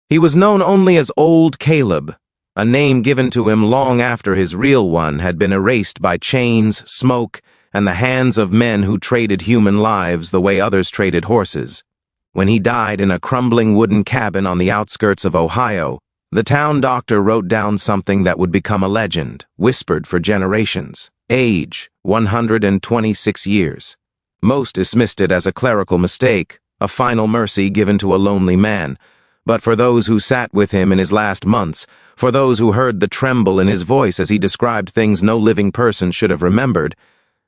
He was known only as Old Caleb, a name given to him long after his real one had been erased by chains, smoke, and the hands of men who traded human lives the way others traded horses. When he died in a crumbling wooden cabin on the outskirts of Ohio, the town doctor wrote down something that would become a legend, whispered for generations. Age, 126 years. Most dismissed it as a clerical mistake, a final mercy given to a lonely man. But for those who sat with him in his last months, for those who heard the tremble in his voice as he described things no living person should have remembered,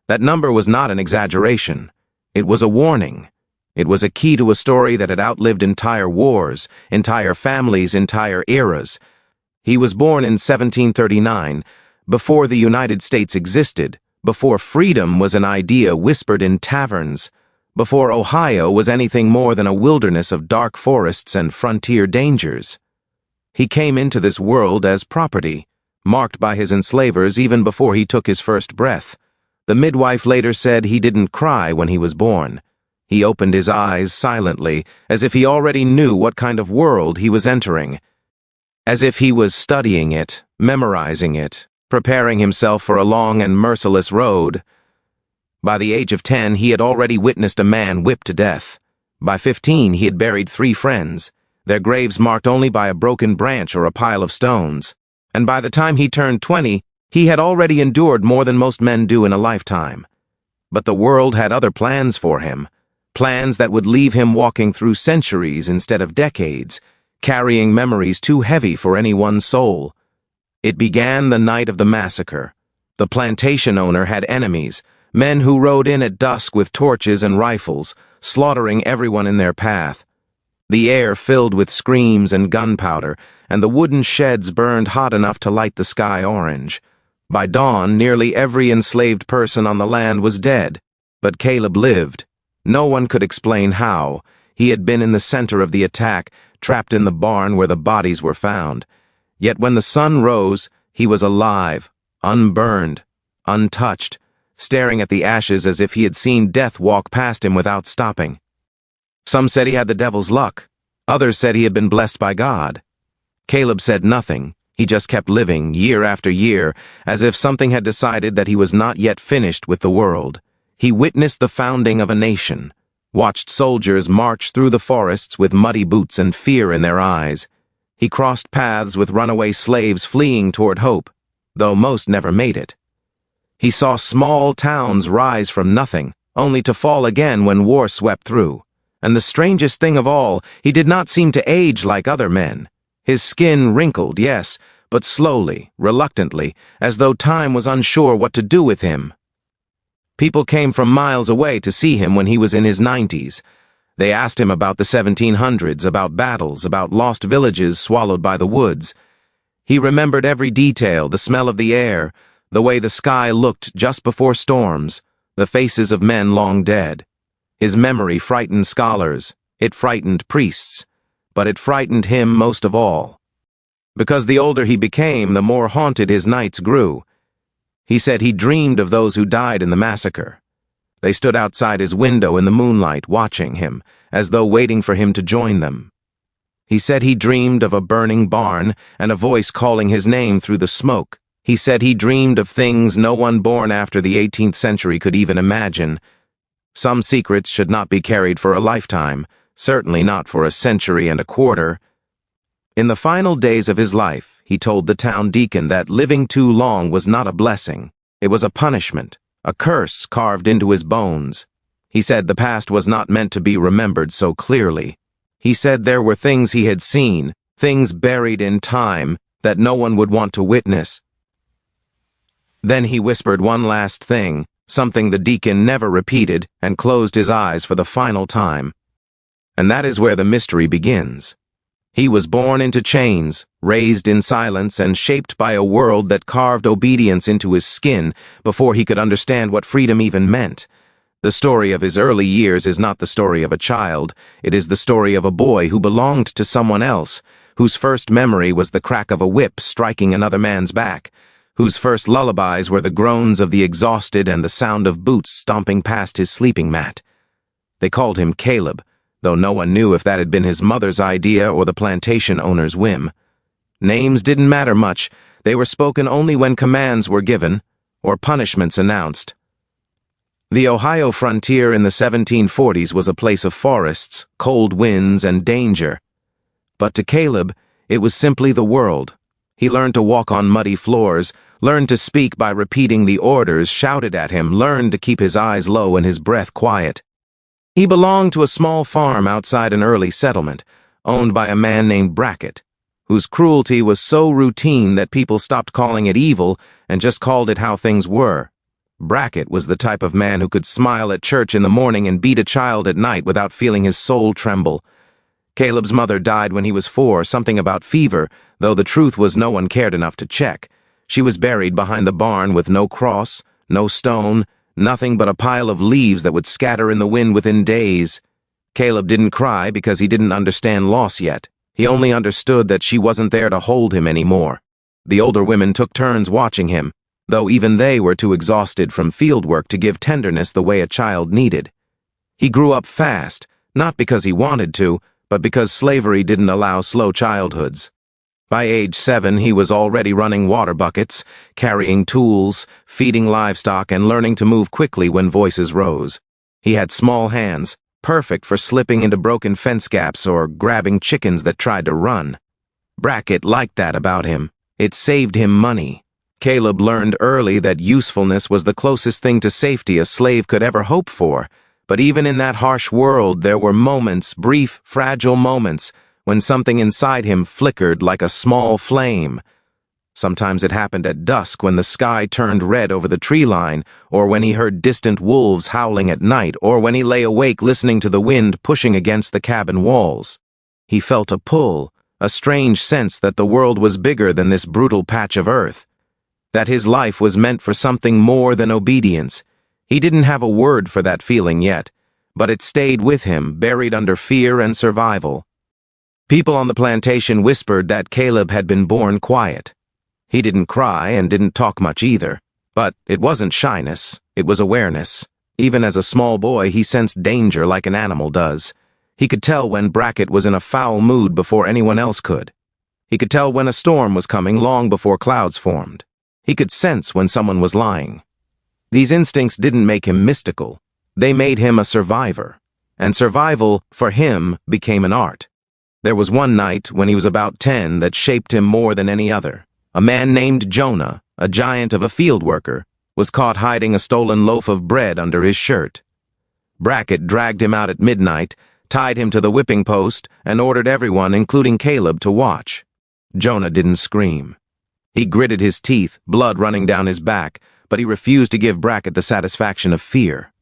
that number was not an exaggeration. It was a warning. It was a key to a story that had outlived entire wars, entire families, entire eras. He was born in 1739, before the United States existed, before freedom was an idea whispered in taverns, before Ohio was anything more than a wilderness of dark forests and frontier dangers. He came into this world as property, marked by his enslavers even before he took his first breath. The midwife later said he didn't cry when he was born. He opened his eyes silently, as if he already knew what kind of world he was entering, as if he was studying it, memorizing it, preparing himself for a long and merciless road. By the age of 10, he had already witnessed a man whipped to death. By 15, he had buried 3 friends, their graves marked only by a broken branch or a pile of stones. And by the time he turned 20, he had already endured more than most men do in a lifetime. But the world had other plans for him, plans that would leave him walking through centuries instead of decades, carrying memories too heavy for any one soul. It began the night of the massacre. The plantation owner had enemies, men who rode in at dusk with torches and rifles, slaughtering everyone in their path. The air filled with screams and gunpowder, and the wooden sheds burned hot enough to light the sky orange. By dawn, nearly every enslaved person on the land was dead, but Caleb lived. No one could explain how. He had been in the center of the attack, trapped in the barn where the bodies were found. Yet when the sun rose, he was alive, unburned, untouched, staring at the ashes as if he had seen death walk past him without stopping. Some said he had the devil's luck. Others said he had been blessed by God. Caleb said nothing. He just kept living, year after year, as if something had decided that he was not yet finished with the world. He witnessed the founding of a nation, watched soldiers march through the forests with muddy boots and fear in their eyes. He crossed paths with runaway slaves fleeing toward hope, though most never made it. He saw small towns rise from nothing, only to fall again when war swept through. And the strangest thing of all, he did not seem to age like other men. His skin wrinkled, yes, but slowly, reluctantly, as though time was unsure what to do with him. People came from miles away to see him when he was in his 90s. They asked him about the 1700s, about battles, about lost villages swallowed by the woods. He remembered every detail, the smell of the air, the way the sky looked just before storms, the faces of men long dead. His memory frightened scholars, it frightened priests, but it frightened him most of all. Because the older he became, the more haunted his nights grew. He said he dreamed of those who died in the massacre. They stood outside his window in the moonlight, watching him, as though waiting for him to join them. He said he dreamed of a burning barn and a voice calling his name through the smoke. He said he dreamed of things no one born after the 18th century could even imagine. Some secrets should not be carried for a lifetime, certainly not for a century and a quarter. In the final days of his life, he told the town deacon that living too long was not a blessing. It was a punishment, a curse carved into his bones. He said the past was not meant to be remembered so clearly. He said there were things he had seen, things buried in time, that no one would want to witness. Then he whispered one last thing, something the deacon never repeated, and closed his eyes for the final time. And that is where the mystery begins. He was born into chains, raised in silence, and shaped by a world that carved obedience into his skin before he could understand what freedom even meant. The story of his early years is not the story of a child. It is the story of a boy who belonged to someone else, whose first memory was the crack of a whip striking another man's back, whose first lullabies were the groans of the exhausted and the sound of boots stomping past his sleeping mat. They called him Caleb, though no one knew if that had been his mother's idea or the plantation owner's whim. Names didn't matter much. They were spoken only when commands were given or punishments announced. The Ohio frontier in the 1740s was a place of forests, cold winds, and danger. But to Caleb, it was simply the world. He learned to walk on muddy floors, learned to speak by repeating the orders shouted at him, learned to keep his eyes low and his breath quiet. He belonged to a small farm outside an early settlement, owned by a man named Brackett, whose cruelty was so routine that people stopped calling it evil and just called it how things were. Brackett was the type of man who could smile at church in the morning and beat a child at night without feeling his soul tremble. Caleb's mother died when he was 4, something about fever, though the truth was no one cared enough to check. She was buried behind the barn with no cross, no stone, nothing but a pile of leaves that would scatter in the wind within days. Caleb didn't cry because he didn't understand loss yet. He only understood that she wasn't there to hold him anymore. The older women took turns watching him, though even they were too exhausted from field work to give tenderness the way a child needed. He grew up fast, not because he wanted to, but because slavery didn't allow slow childhoods. By age 7, he was already running water buckets, carrying tools, feeding livestock, and learning to move quickly when voices rose. He had small hands, perfect for slipping into broken fence gaps or grabbing chickens that tried to run. Brackett liked that about him. It saved him money. Caleb learned early that usefulness was the closest thing to safety a slave could ever hope for. But even in that harsh world, there were moments, brief, fragile moments, when something inside him flickered like a small flame. Sometimes it happened at dusk when the sky turned red over the tree line, or when he heard distant wolves howling at night, or when he lay awake listening to the wind pushing against the cabin walls. He felt a pull, a strange sense that the world was bigger than this brutal patch of earth, that his life was meant for something more than obedience. He didn't have a word for that feeling yet, but it stayed with him, buried under fear and survival. People on the plantation whispered that Caleb had been born quiet. He didn't cry and didn't talk much either, but it wasn't shyness, it was awareness. Even as a small boy, he sensed danger like an animal does. He could tell when Brackett was in a foul mood before anyone else could. He could tell when a storm was coming long before clouds formed. He could sense when someone was lying. These instincts didn't make him mystical. They made him a survivor. And survival, for him, became an art. There was one night, when he was about 10, that shaped him more than any other. A man named Jonah, a giant of a field worker, was caught hiding a stolen loaf of bread under his shirt. Brackett dragged him out at midnight, tied him to the whipping post, and ordered everyone, including Caleb, to watch. Jonah didn't scream. He gritted his teeth, blood running down his back, but he refused to give Brackett the satisfaction of fear.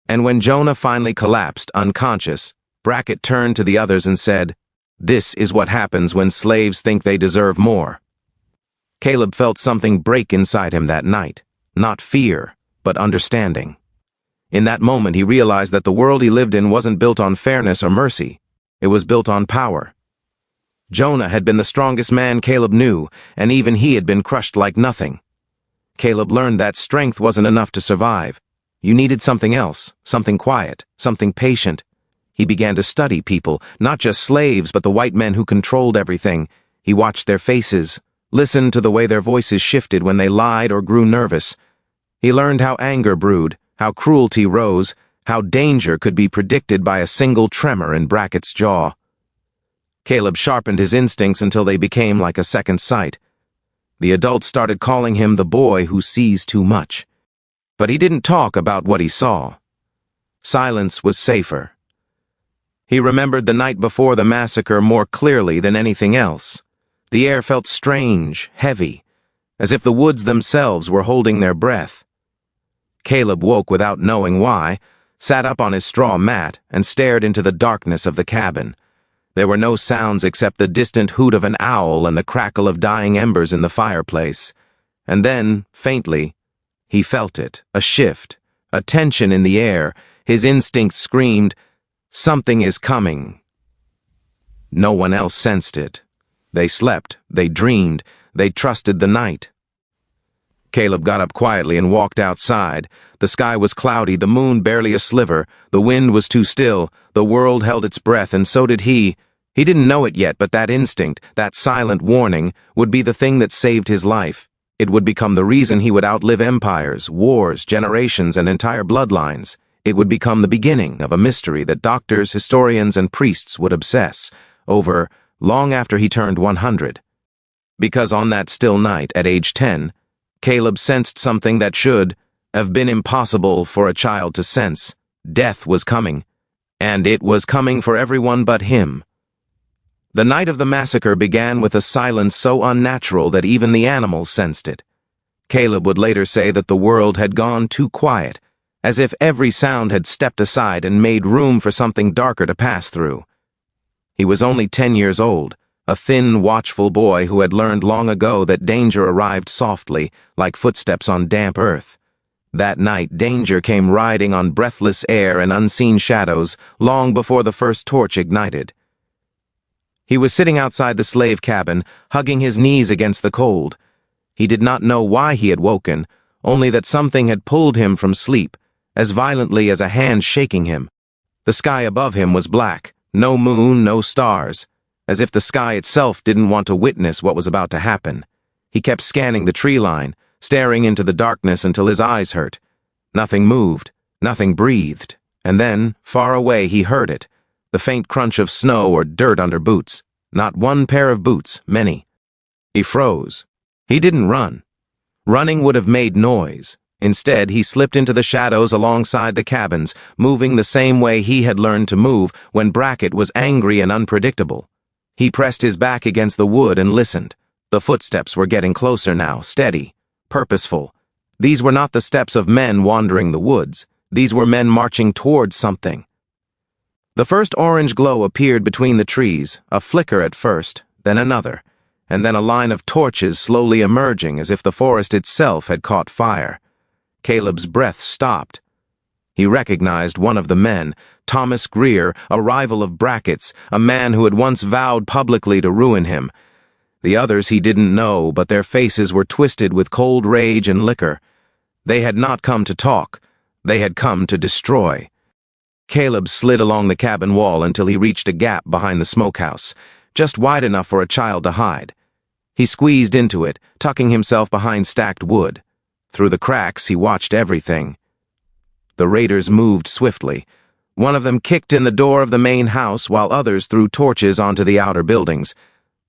And when Jonah finally collapsed, unconscious, Brackett turned to the others and said, "This is what happens when slaves think they deserve more." Caleb felt something break inside him that night. Not fear, but understanding. In that moment, he realized that the world he lived in wasn't built on fairness or mercy. It was built on power. Jonah had been the strongest man Caleb knew, and even he had been crushed like nothing. Caleb learned that strength wasn't enough to survive. You needed something else, something quiet, something patient. He began to study people, not just slaves, but the white men who controlled everything. He watched their faces, listened to the way their voices shifted when they lied or grew nervous. He learned how anger brewed, how cruelty rose, how danger could be predicted by a single tremor in Brackett's jaw. Caleb sharpened his instincts until they became like a second sight. The adults started calling him the boy who sees too much. But he didn't talk about what he saw. Silence was safer. He remembered the night before the massacre more clearly than anything else. The air felt strange, heavy, as if the woods themselves were holding their breath. Caleb woke without knowing why, sat up on his straw mat, and stared into the darkness of the cabin. There were no sounds except the distant hoot of an owl and the crackle of dying embers in the fireplace. And then, faintly, he felt it, a shift, a tension in the air. His instinct screamed, "Something is coming." No one else sensed it. They slept, they dreamed, they trusted the night. Caleb got up quietly and walked outside. The sky was cloudy, the moon barely a sliver, the wind was too still, the world held its breath, and so did he. He didn't know it yet, but that instinct, that silent warning, would be the thing that saved his life. It would become the reason he would outlive empires, wars, generations, and entire bloodlines. It would become the beginning of a mystery that doctors, historians, and priests would obsess over long after he turned 100. Because on that still night, at age 10, Caleb sensed something that should have been impossible for a child to sense. Death was coming, and it was coming for everyone but him. The night of the massacre began with a silence so unnatural that even the animals sensed it. Caleb would later say that the world had gone too quiet, as if every sound had stepped aside and made room for something darker to pass through. He was only 10 years old, a thin, watchful boy who had learned long ago that danger arrived softly, like footsteps on damp earth. That night, danger came riding on breathless air and unseen shadows long before the first torch ignited. He was sitting outside the slave cabin, hugging his knees against the cold. He did not know why he had woken, only that something had pulled him from sleep, as violently as a hand shaking him. The sky above him was black, no moon, no stars, as if the sky itself didn't want to witness what was about to happen. He kept scanning the tree line, staring into the darkness until his eyes hurt. Nothing moved, nothing breathed, and then, far away, he heard it. The faint crunch of snow or dirt under boots. Not one pair of boots, many. He froze. He didn't run. Running would have made noise. Instead, he slipped into the shadows alongside the cabins, moving the same way he had learned to move when Brackett was angry and unpredictable. He pressed his back against the wood and listened. The footsteps were getting closer now, steady, purposeful. These were not the steps of men wandering the woods. These were men marching towards something. The first orange glow appeared between the trees, a flicker at first, then another, and then a line of torches slowly emerging as if the forest itself had caught fire. Caleb's breath stopped. He recognized one of the men, Thomas Greer, a rival of Brackett's, a man who had once vowed publicly to ruin him. The others he didn't know, but their faces were twisted with cold rage and liquor. They had not come to talk. They had come to destroy. Caleb slid along the cabin wall until he reached a gap behind the smokehouse, just wide enough for a child to hide. He squeezed into it, tucking himself behind stacked wood. Through the cracks, he watched everything. The raiders moved swiftly. One of them kicked in the door of the main house while others threw torches onto the outer buildings.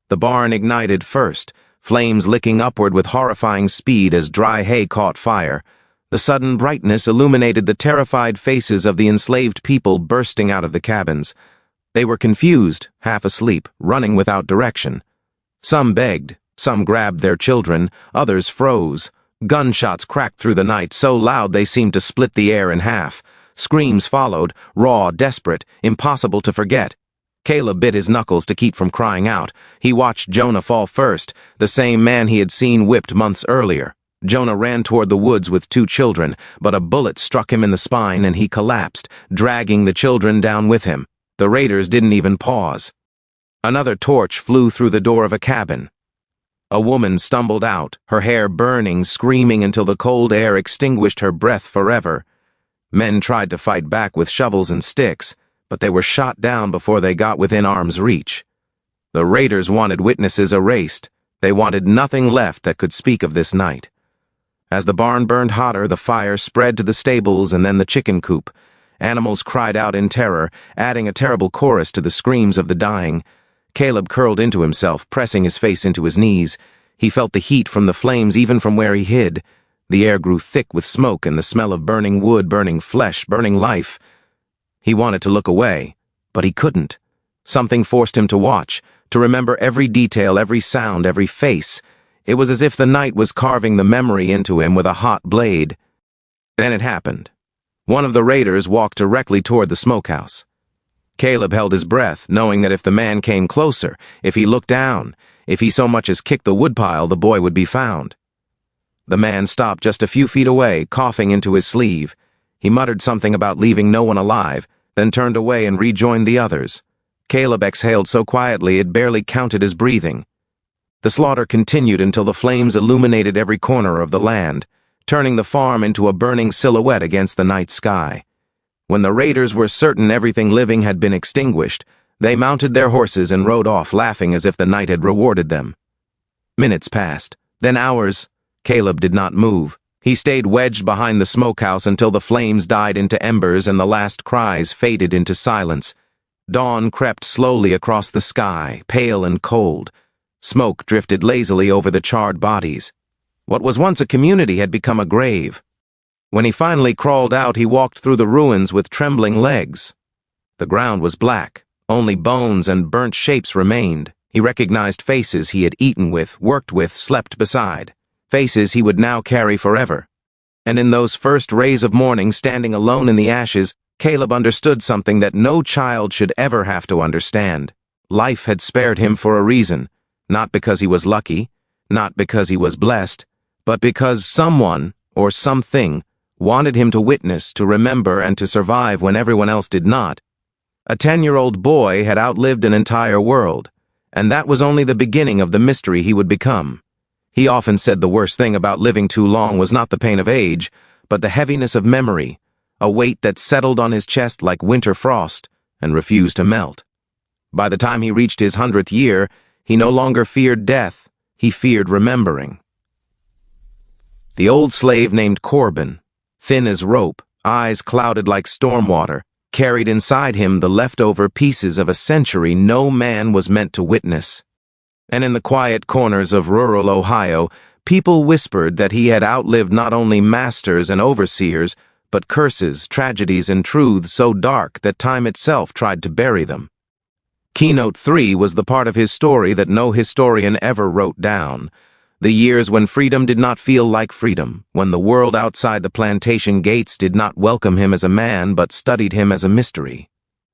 The barn ignited first, flames licking upward with horrifying speed as dry hay caught fire. The sudden brightness illuminated the terrified faces of the enslaved people bursting out of the cabins. They were confused, half asleep, running without direction. Some begged, some grabbed their children, others froze. Gunshots cracked through the night so loud they seemed to split the air in half. Screams followed, raw, desperate, impossible to forget. Caleb bit his knuckles to keep from crying out. He watched Jonah fall first, the same man he had seen whipped months earlier. Jonah ran toward the woods with 2 children, but a bullet struck him in the spine and he collapsed, dragging the children down with him. The raiders didn't even pause. Another torch flew through the door of a cabin. A woman stumbled out, her hair burning, screaming until the cold air extinguished her breath forever. Men tried to fight back with shovels and sticks, but they were shot down before they got within arm's reach. The raiders wanted witnesses erased. They wanted nothing left that could speak of this night. As the barn burned hotter, the fire spread to the stables and then the chicken coop. Animals cried out in terror, adding a terrible chorus to the screams of the dying. Caleb curled into himself, pressing his face into his knees. He felt the heat from the flames even from where he hid. The air grew thick with smoke and the smell of burning wood, burning flesh, burning life. He wanted to look away, but he couldn't. Something forced him to watch, to remember every detail, every sound, every face. It was as if the night was carving the memory into him with a hot blade. Then it happened. One of the raiders walked directly toward the smokehouse. Caleb held his breath, knowing that if the man came closer, if he looked down, if he so much as kicked the woodpile, the boy would be found. The man stopped just a few feet away, coughing into his sleeve. He muttered something about leaving no one alive, then turned away and rejoined the others. Caleb exhaled so quietly it barely counted as breathing. The slaughter continued until the flames illuminated every corner of the land, turning the farm into a burning silhouette against the night sky. When the raiders were certain everything living had been extinguished, they mounted their horses and rode off, laughing as if the night had rewarded them. Minutes passed, then hours. Caleb did not move. He stayed wedged behind the smokehouse until the flames died into embers and the last cries faded into silence. Dawn crept slowly across the sky, pale and cold. Smoke drifted lazily over the charred bodies. What was once a community had become a grave. When he finally crawled out, he walked through the ruins with trembling legs. The ground was black. Only bones and burnt shapes remained. He recognized faces he had eaten with, worked with, slept beside. Faces he would now carry forever. And in those first rays of morning, standing alone in the ashes, Caleb understood something that no child should ever have to understand. Life had spared him for a reason, not because he was lucky, not because he was blessed, but because someone, or something, wanted him to witness, to remember, and to survive when everyone else did not. A 10-year-old boy had outlived an entire world, and that was only the beginning of the mystery he would become. He often said the worst thing about living too long was not the pain of age, but the heaviness of memory, a weight that settled on his chest like winter frost and refused to melt. By the time he reached his 100th year, he no longer feared death, he feared remembering. The old slave named Corbin, thin as rope, eyes clouded like storm water, carried inside him the leftover pieces of a century no man was meant to witness. And in the quiet corners of rural Ohio, people whispered that he had outlived not only masters and overseers, but curses, tragedies, and truths so dark that time itself tried to bury them. Keynote 3 was the part of his story that no historian ever wrote down. The years when freedom did not feel like freedom, when the world outside the plantation gates did not welcome him as a man but studied him as a mystery.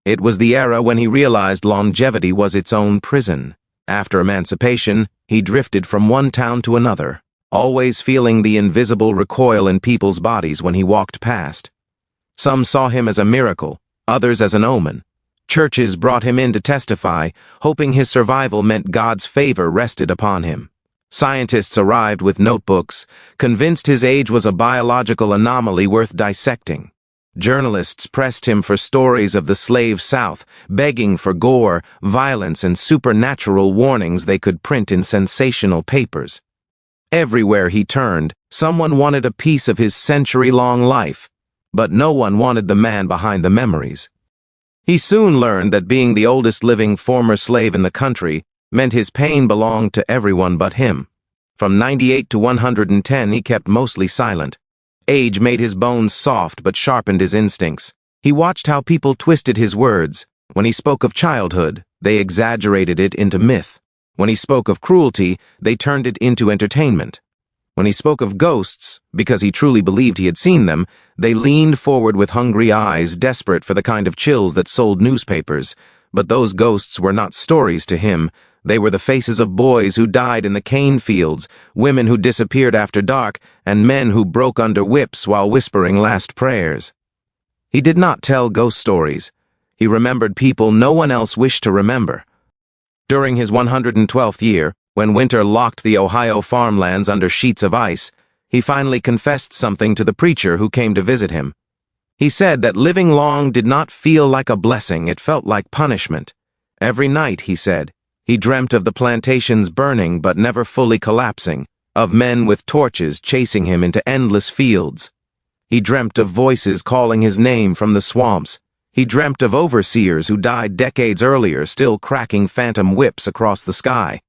It was the era when he realized longevity was its own prison. After emancipation, he drifted from one town to another, always feeling the invisible recoil in people's bodies when he walked past. Some saw him as a miracle, others as an omen. Churches brought him in to testify, hoping his survival meant God's favor rested upon him. Scientists arrived with notebooks, convinced his age was a biological anomaly worth dissecting. Journalists pressed him for stories of the slave South, begging for gore, violence, and supernatural warnings they could print in sensational papers. Everywhere he turned, someone wanted a piece of his century-long life, but no one wanted the man behind the memories. He soon learned that being the oldest living former slave in the country meant his pain belonged to everyone but him. From 98 to 110, he kept mostly silent. Age made his bones soft but sharpened his instincts. He watched how people twisted his words. When he spoke of childhood, they exaggerated it into myth. When he spoke of cruelty, they turned it into entertainment. When he spoke of ghosts, because he truly believed he had seen them, they leaned forward with hungry eyes, desperate for the kind of chills that sold newspapers. But those ghosts were not stories to him. They were the faces of boys who died in the cane fields, women who disappeared after dark, and men who broke under whips while whispering last prayers. He did not tell ghost stories. He remembered people no one else wished to remember. During his 112th year, when winter locked the Ohio farmlands under sheets of ice, he finally confessed something to the preacher who came to visit him. He said that living long did not feel like a blessing, it felt like punishment. Every night, he said, he dreamt of the plantations burning but never fully collapsing, of men with torches chasing him into endless fields. He dreamt of voices calling his name from the swamps. He dreamt of overseers who died decades earlier, still cracking phantom whips across the sky.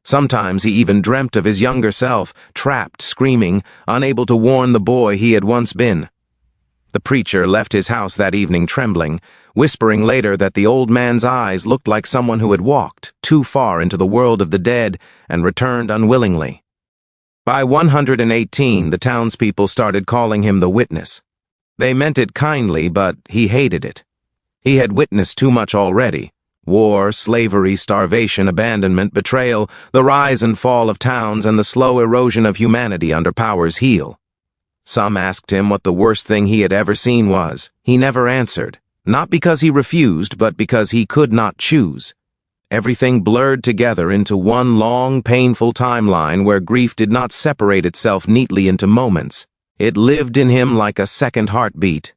Sometimes he even dreamt of his younger self, trapped, screaming, unable to warn the boy he had once been. The preacher left his house that evening trembling, whispering later that the old man's eyes looked like someone who had walked too far into the world of the dead and returned unwillingly. By 118, the townspeople started calling him the witness. They meant it kindly, but he hated it. He had witnessed too much already. War, slavery, starvation, abandonment, betrayal, the rise and fall of towns, and the slow erosion of humanity under power's heel. Some asked him what the worst thing he had ever seen was. He never answered, not because he refused, but because he could not choose. everything blurred together into one long, painful timeline where grief did not separate itself neatly into moments. It lived in him like a second heartbeat.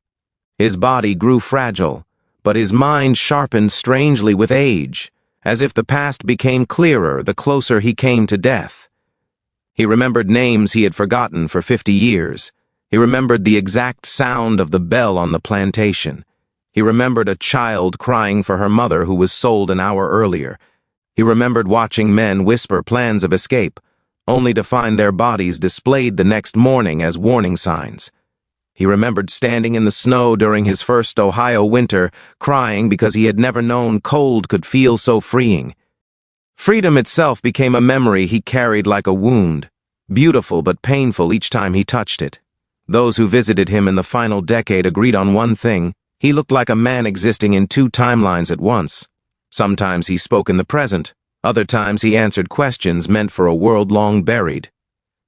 His body grew fragile, but his mind sharpened strangely with age, as if the past became clearer the closer he came to death. He remembered names he had forgotten for 50 years. He remembered the exact sound of the bell on the plantation. He remembered a child crying for her mother who was sold an hour earlier. He remembered watching men whisper plans of escape, only to find their bodies displayed the next morning as warning signs. He remembered standing in the snow during his first Ohio winter, crying because he had never known cold could feel so freeing. Freedom itself became a memory he carried like a wound, beautiful but painful each time he touched it. Those who visited him in the final decade agreed on one thing: he looked like a man existing in two timelines at once. Sometimes he spoke in the present, other times he answered questions meant for a world long buried.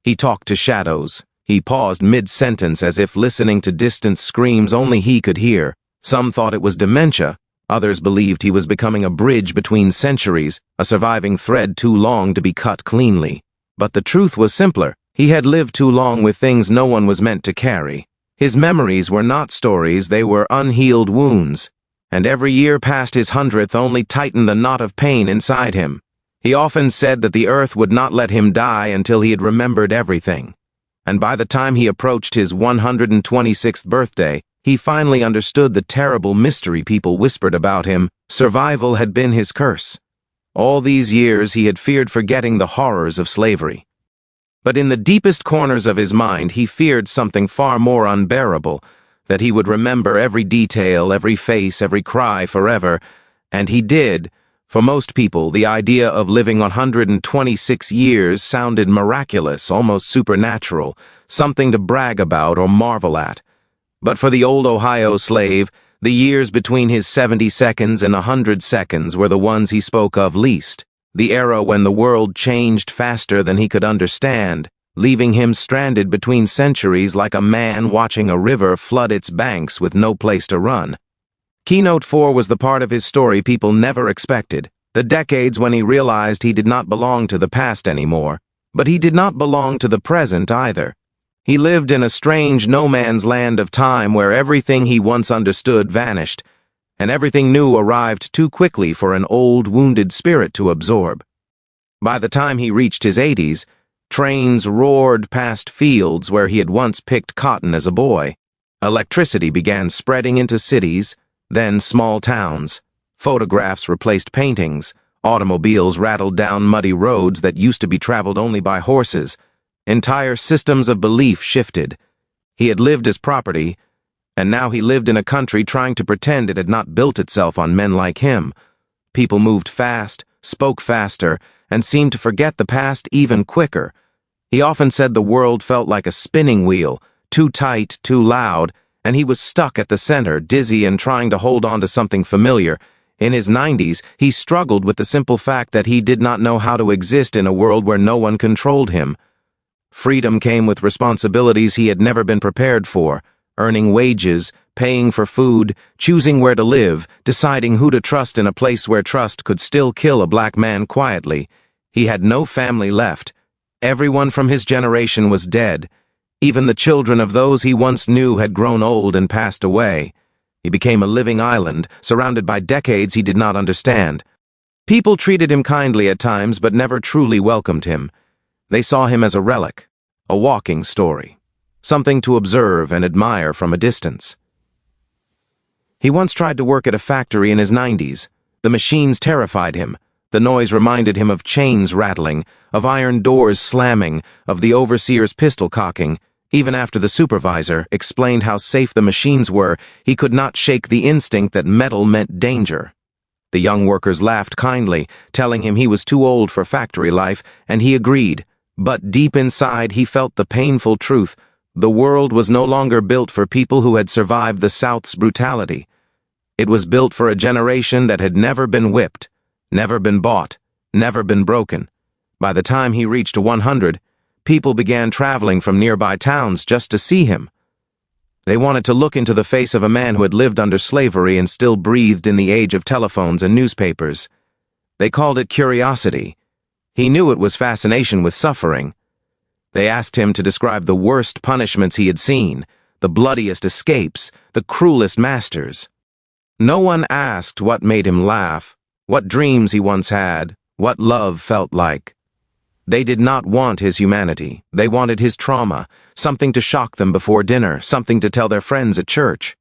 He talked to shadows. He paused mid-sentence as if listening to distant screams only he could hear. Some thought it was dementia. Others believed he was becoming a bridge between centuries, a surviving thread too long to be cut cleanly. But the truth was simpler. He had lived too long with things no one was meant to carry. His memories were not stories, they were unhealed wounds. And every year past his 100th only tightened the knot of pain inside him. He often said that the earth would not let him die until he had remembered everything. And by the time he approached his 126th birthday, he finally understood the terrible mystery people whispered about him. Survival had been his curse. All these years he had feared forgetting the horrors of slavery. But in the deepest corners of his mind he feared something far more unbearable, that he would remember every detail, every face, every cry forever. And he did. For most people, the idea of living 126 years sounded miraculous, almost supernatural, something to brag about or marvel at. But for the old Ohio slave, the years between his 70 seconds and 100 seconds were the ones he spoke of least, the era when the world changed faster than he could understand, leaving him stranded between centuries like a man watching a river flood its banks with no place to run. Keynote 4 was the part of his story people never expected, the decades when he realized he did not belong to the past anymore, but he did not belong to the present either. He lived in a strange no-man's land of time where everything he once understood vanished, and everything new arrived too quickly for an old, wounded spirit to absorb. By the time he reached his 80s, trains roared past fields where he had once picked cotton as a boy. Electricity began spreading into cities, then small towns. Photographs replaced paintings. Automobiles rattled down muddy roads that used to be traveled only by horses. Entire systems of belief shifted. He had lived as property, and now he lived in a country trying to pretend it had not built itself on men like him. People moved fast, spoke faster, and seemed to forget the past even quicker. He often said the world felt like a spinning wheel, too tight, too loud, and he was stuck at the center, dizzy and trying to hold on to something familiar. In his 90s, he struggled with the simple fact that he did not know how to exist in a world where no one controlled him. Freedom came with responsibilities he had never been prepared for: earning wages, paying for food, choosing where to live, deciding who to trust in a place where trust could still kill a black man quietly. He had no family left. Everyone from his generation was dead. Even the children of those he once knew had grown old and passed away. He became a living island, surrounded by decades he did not understand. People treated him kindly at times, but never truly welcomed him. They saw him as a relic, a walking story, something to observe and admire from a distance. He once tried to work at a factory in his 90s. The machines terrified him. The noise reminded him of chains rattling, of iron doors slamming, of the overseer's pistol cocking. Even after the supervisor explained how safe the machines were, he could not shake the instinct that metal meant danger. The young workers laughed kindly, telling him he was too old for factory life, and he agreed. But deep inside he felt the painful truth: the world was no longer built for people who had survived the South's brutality. It was built for a generation that had never been whipped, never been bought, never been broken. By the time he reached 100, people began traveling from nearby towns just to see him. They wanted to look into the face of a man who had lived under slavery and still breathed in the age of telephones and newspapers. They called it curiosity. He knew it was fascination with suffering. They asked him to describe the worst punishments he had seen, the bloodiest escapes, the cruelest masters. No one asked what made him laugh, what dreams he once had, what love felt like. They did not want his humanity. They wanted his trauma, something to shock them before dinner, something to tell their friends at church.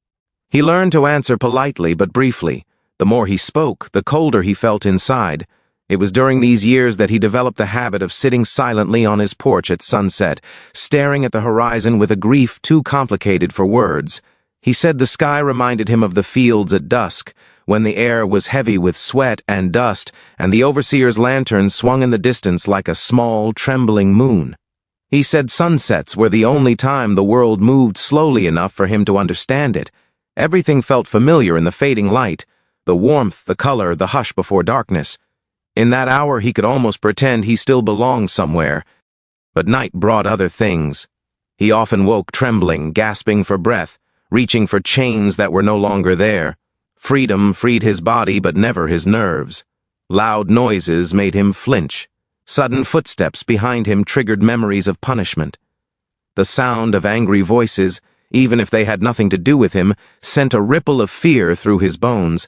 He learned to answer politely but briefly. The more he spoke, the colder he felt inside. It was during these years that he developed the habit of sitting silently on his porch at sunset, staring at the horizon with a grief too complicated for words. He said the sky reminded him of the fields at dusk, when the air was heavy with sweat and dust, and the overseer's lantern swung in the distance like a small, trembling moon. He said sunsets were the only time the world moved slowly enough for him to understand it. Everything felt familiar in the fading light, the warmth, the color, the hush before darkness. In that hour he could almost pretend he still belonged somewhere. But night brought other things. He often woke trembling, gasping for breath, reaching for chains that were no longer there. Freedom freed his body but never his nerves. Loud noises made him flinch. Sudden footsteps behind him triggered memories of punishment. The sound of angry voices, even if they had nothing to do with him, sent a ripple of fear through his bones.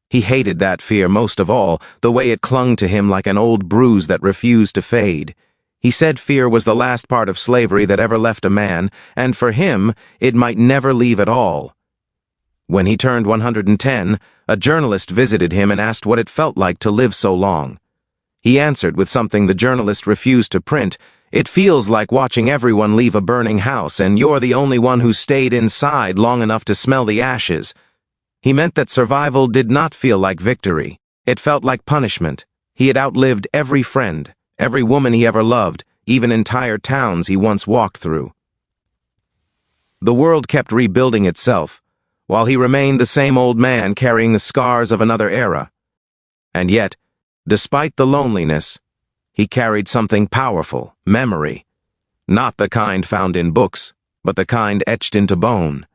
He hated that fear most of all, the way it clung to him like an old bruise that refused to fade. He said fear was the last part of slavery that ever left a man, and for him, it might never leave at all. When he turned 110, a journalist visited him and asked what it felt like to live so long. He answered with something the journalist refused to print. "It feels like watching everyone leave a burning house, and you're the only one who stayed inside long enough to smell the ashes." He meant that survival did not feel like victory. It felt like punishment. He had outlived every friend, every woman he ever loved, even entire towns he once walked through. The world kept rebuilding itself, while he remained the same old man carrying the scars of another era. And yet, despite the loneliness, he carried something powerful, memory. Not the kind found in books, but the kind etched into bone.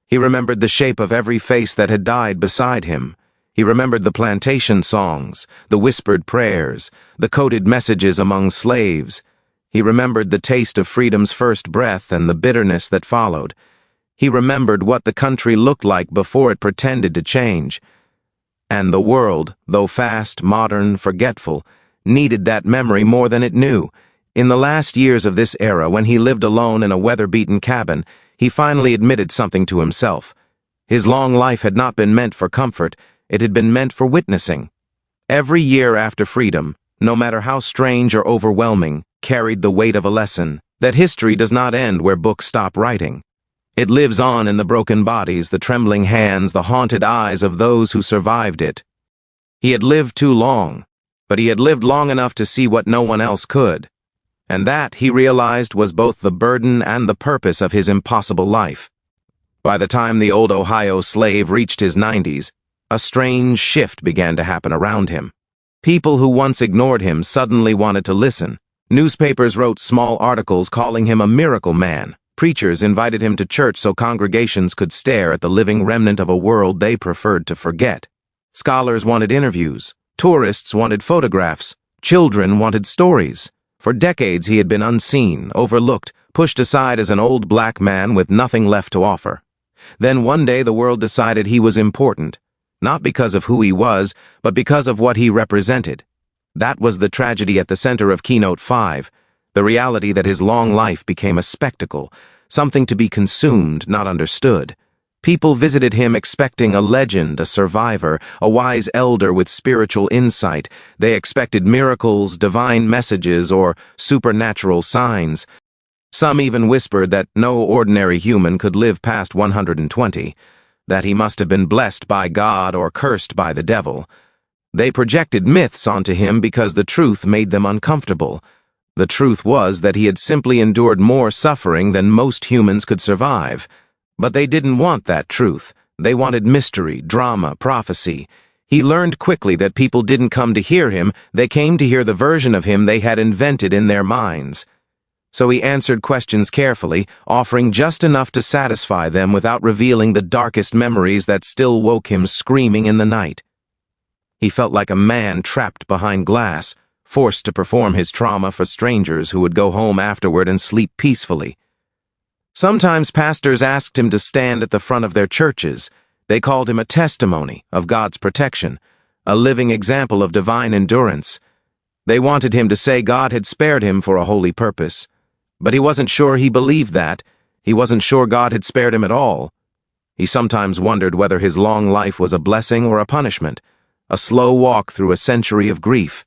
He remembered the shape of every face that had died beside him. He remembered the plantation songs, the whispered prayers, the coded messages among slaves. He remembered the taste of freedom's first breath and the bitterness that followed. He remembered what the country looked like before it pretended to change. And the world, though fast, modern, forgetful, needed that memory more than it knew. In the last years of this era, when he lived alone in a weather-beaten cabin, he finally admitted something to himself. His long life had not been meant for comfort, it had been meant for witnessing. Every year after freedom, no matter how strange or overwhelming, carried the weight of a lesson, that history does not end where books stop writing. It lives on in the broken bodies, the trembling hands, the haunted eyes of those who survived it. He had lived too long, but he had lived long enough to see what no one else could. And that, he realized, was both the burden and the purpose of his impossible life. By the time the old Ohio slave reached his 90s, a strange shift began to happen around him. People who once ignored him suddenly wanted to listen. Newspapers wrote small articles calling him a miracle man. Preachers invited him to church so congregations could stare at the living remnant of a world they preferred to forget. Scholars wanted interviews. Tourists wanted photographs. Children wanted stories. For decades he had been unseen, overlooked, pushed aside as an old black man with nothing left to offer. Then one day the world decided he was important, not because of who he was, but because of what he represented. That was the tragedy at the center of Keynote 5, the reality that his long life became a spectacle, something to be consumed, not understood. People visited him expecting a legend, a survivor, a wise elder with spiritual insight. They expected miracles, divine messages, or supernatural signs. Some even whispered that no ordinary human could live past 120, that he must have been blessed by God or cursed by the devil. They projected myths onto him because the truth made them uncomfortable. The truth was that he had simply endured more suffering than most humans could survive. But they didn't want that truth. They wanted mystery, drama, prophecy. He learned quickly that people didn't come to hear him, they came to hear the version of him they had invented in their minds. So he answered questions carefully, offering just enough to satisfy them without revealing the darkest memories that still woke him screaming in the night. He felt like a man trapped behind glass, forced to perform his trauma for strangers who would go home afterward and sleep peacefully. Sometimes pastors asked him to stand at the front of their churches. They called him a testimony of God's protection, a living example of divine endurance. They wanted him to say God had spared him for a holy purpose. But he wasn't sure he believed that. He wasn't sure God had spared him at all. He sometimes wondered whether his long life was a blessing or a punishment, a slow walk through a century of grief.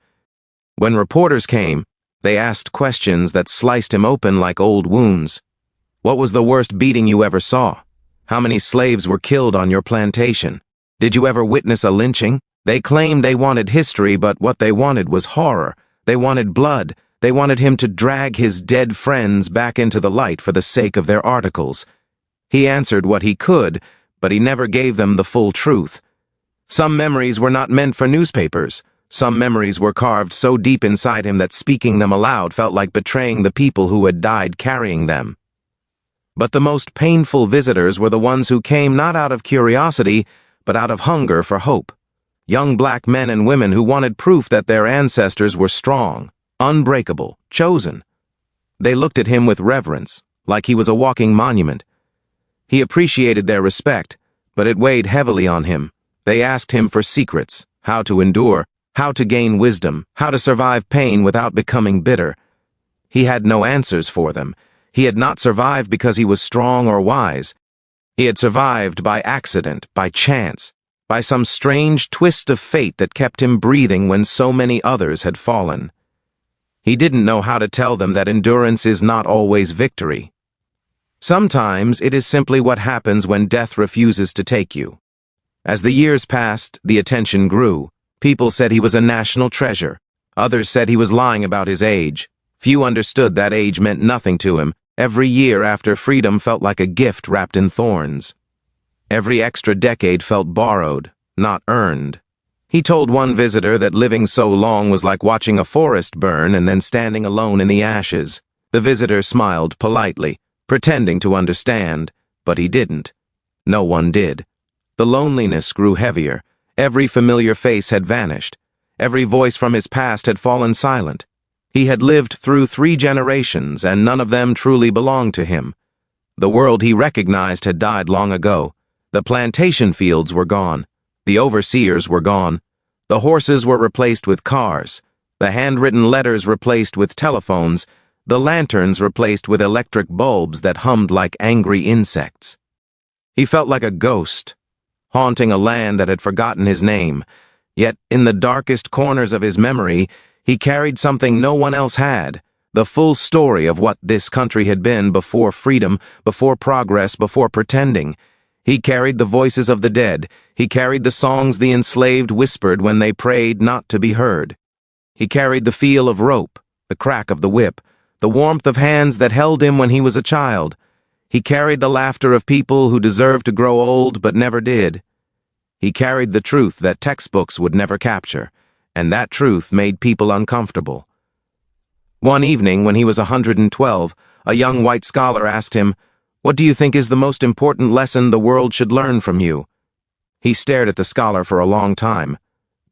When reporters came, they asked questions that sliced him open like old wounds. What was the worst beating you ever saw? How many slaves were killed on your plantation? Did you ever witness a lynching? They claimed they wanted history, but what they wanted was horror. They wanted blood. They wanted him to drag his dead friends back into the light for the sake of their articles. He answered what he could, but he never gave them the full truth. Some memories were not meant for newspapers. Some memories were carved so deep inside him that speaking them aloud felt like betraying the people who had died carrying them. But the most painful visitors were the ones who came not out of curiosity, but out of hunger for hope. Young black men and women who wanted proof that their ancestors were strong, unbreakable, chosen. They looked at him with reverence, like he was a walking monument. He appreciated their respect, but it weighed heavily on him. They asked him for secrets, how to endure, how to gain wisdom, how to survive pain without becoming bitter. He had no answers for them. He had not survived because he was strong or wise. He had survived by accident, by chance, by some strange twist of fate that kept him breathing when so many others had fallen. He didn't know how to tell them that endurance is not always victory. Sometimes it is simply what happens when death refuses to take you. As the years passed, the attention grew. People said he was a national treasure. Others said he was lying about his age. Few understood that age meant nothing to him. Every year after freedom felt like a gift wrapped in thorns. Every extra decade felt borrowed, not earned. He told one visitor that living so long was like watching a forest burn and then standing alone in the ashes. The visitor smiled politely, pretending to understand, but he didn't. No one did. The loneliness grew heavier. Every familiar face had vanished. Every voice from his past had fallen silent. He had lived through 3 generations, and none of them truly belonged to him. The world he recognized had died long ago. The plantation fields were gone. The overseers were gone. The horses were replaced with cars. The handwritten letters replaced with telephones. The lanterns replaced with electric bulbs that hummed like angry insects. He felt like a ghost, haunting a land that had forgotten his name. Yet, in the darkest corners of his memory, he carried something no one else had, the full story of what this country had been before freedom, before progress, before pretending. He carried the voices of the dead. He carried the songs the enslaved whispered when they prayed not to be heard. He carried the feel of rope, the crack of the whip, the warmth of hands that held him when he was a child. He carried the laughter of people who deserved to grow old but never did. He carried the truth that textbooks would never capture, and that truth made people uncomfortable. One evening, when he was 112, a young white scholar asked him, "What do you think is the most important lesson the world should learn from you?" He stared at the scholar for a long time.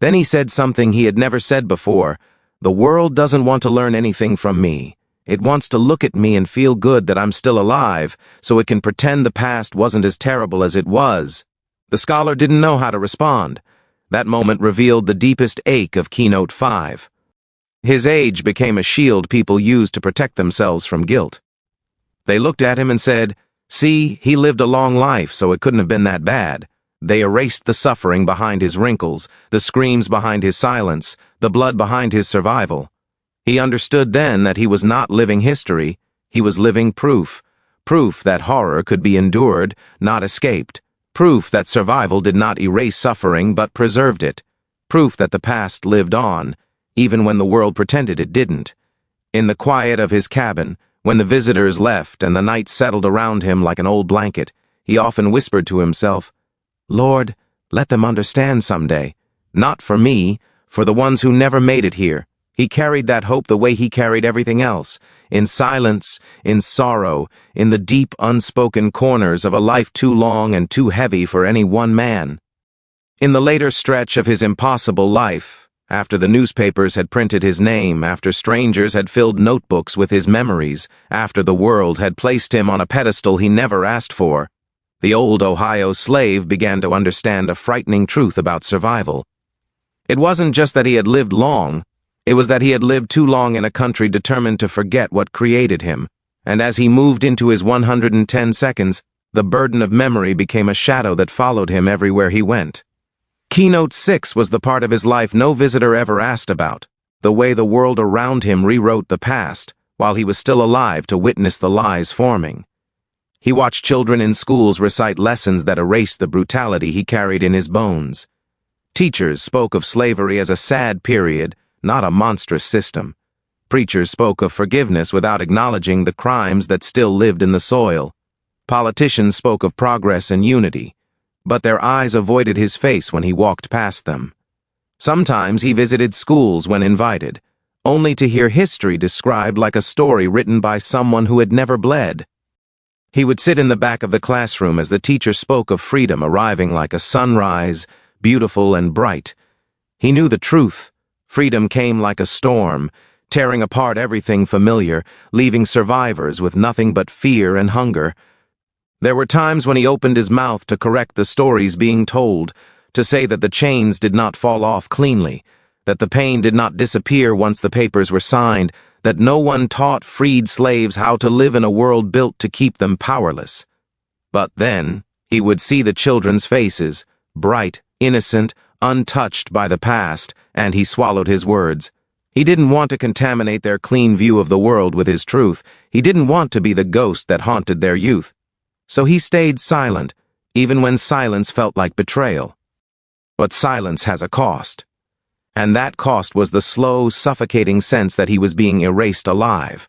Then he said something he had never said before. "The world doesn't want to learn anything from me. It wants to look at me and feel good that I'm still alive, so it can pretend the past wasn't as terrible as it was." The scholar didn't know how to respond. That moment revealed the deepest ache of Keynote 5. His age became a shield people used to protect themselves from guilt. They looked at him and said, "See, he lived a long life, so it couldn't have been that bad." They erased the suffering behind his wrinkles, the screams behind his silence, the blood behind his survival. He understood then that he was not living history, he was living proof. Proof that horror could be endured, not escaped. Proof that survival did not erase suffering but preserved it. Proof that the past lived on, even when the world pretended it didn't. In the quiet of his cabin, when the visitors left and the night settled around him like an old blanket, he often whispered to himself, "Lord, let them understand someday. Not for me, for the ones who never made it here." He carried that hope the way he carried everything else, in silence, in sorrow, in the deep, unspoken corners of a life too long and too heavy for any one man. In the later stretch of his impossible life, after the newspapers had printed his name, after strangers had filled notebooks with his memories, after the world had placed him on a pedestal he never asked for, the old Ohio slave began to understand a frightening truth about survival. It wasn't just that he had lived long, it was that he had lived too long in a country determined to forget what created him, and as he moved into his 110 seconds, the burden of memory became a shadow that followed him everywhere he went. Keynote 6 was the part of his life no visitor ever asked about, the way the world around him rewrote the past, while he was still alive to witness the lies forming. He watched children in schools recite lessons that erased the brutality he carried in his bones. Teachers spoke of slavery as a sad period, not a monstrous system. Preachers spoke of forgiveness without acknowledging the crimes that still lived in the soil. Politicians spoke of progress and unity, but their eyes avoided his face when he walked past them. Sometimes he visited schools when invited, only to hear history described like a story written by someone who had never bled. He would sit in the back of the classroom as the teacher spoke of freedom arriving like a sunrise, beautiful and bright. He knew the truth. Freedom came like a storm, tearing apart everything familiar, leaving survivors with nothing but fear and hunger. There were times when he opened his mouth to correct the stories being told, to say that the chains did not fall off cleanly, that the pain did not disappear once the papers were signed, that no one taught freed slaves how to live in a world built to keep them powerless. But then, he would see the children's faces, bright, innocent, untouched by the past, and he swallowed his words. He didn't want to contaminate their clean view of the world with his truth. He didn't want to be the ghost that haunted their youth. So he stayed silent, even when silence felt like betrayal. But silence has a cost. And that cost was the slow, suffocating sense that he was being erased alive.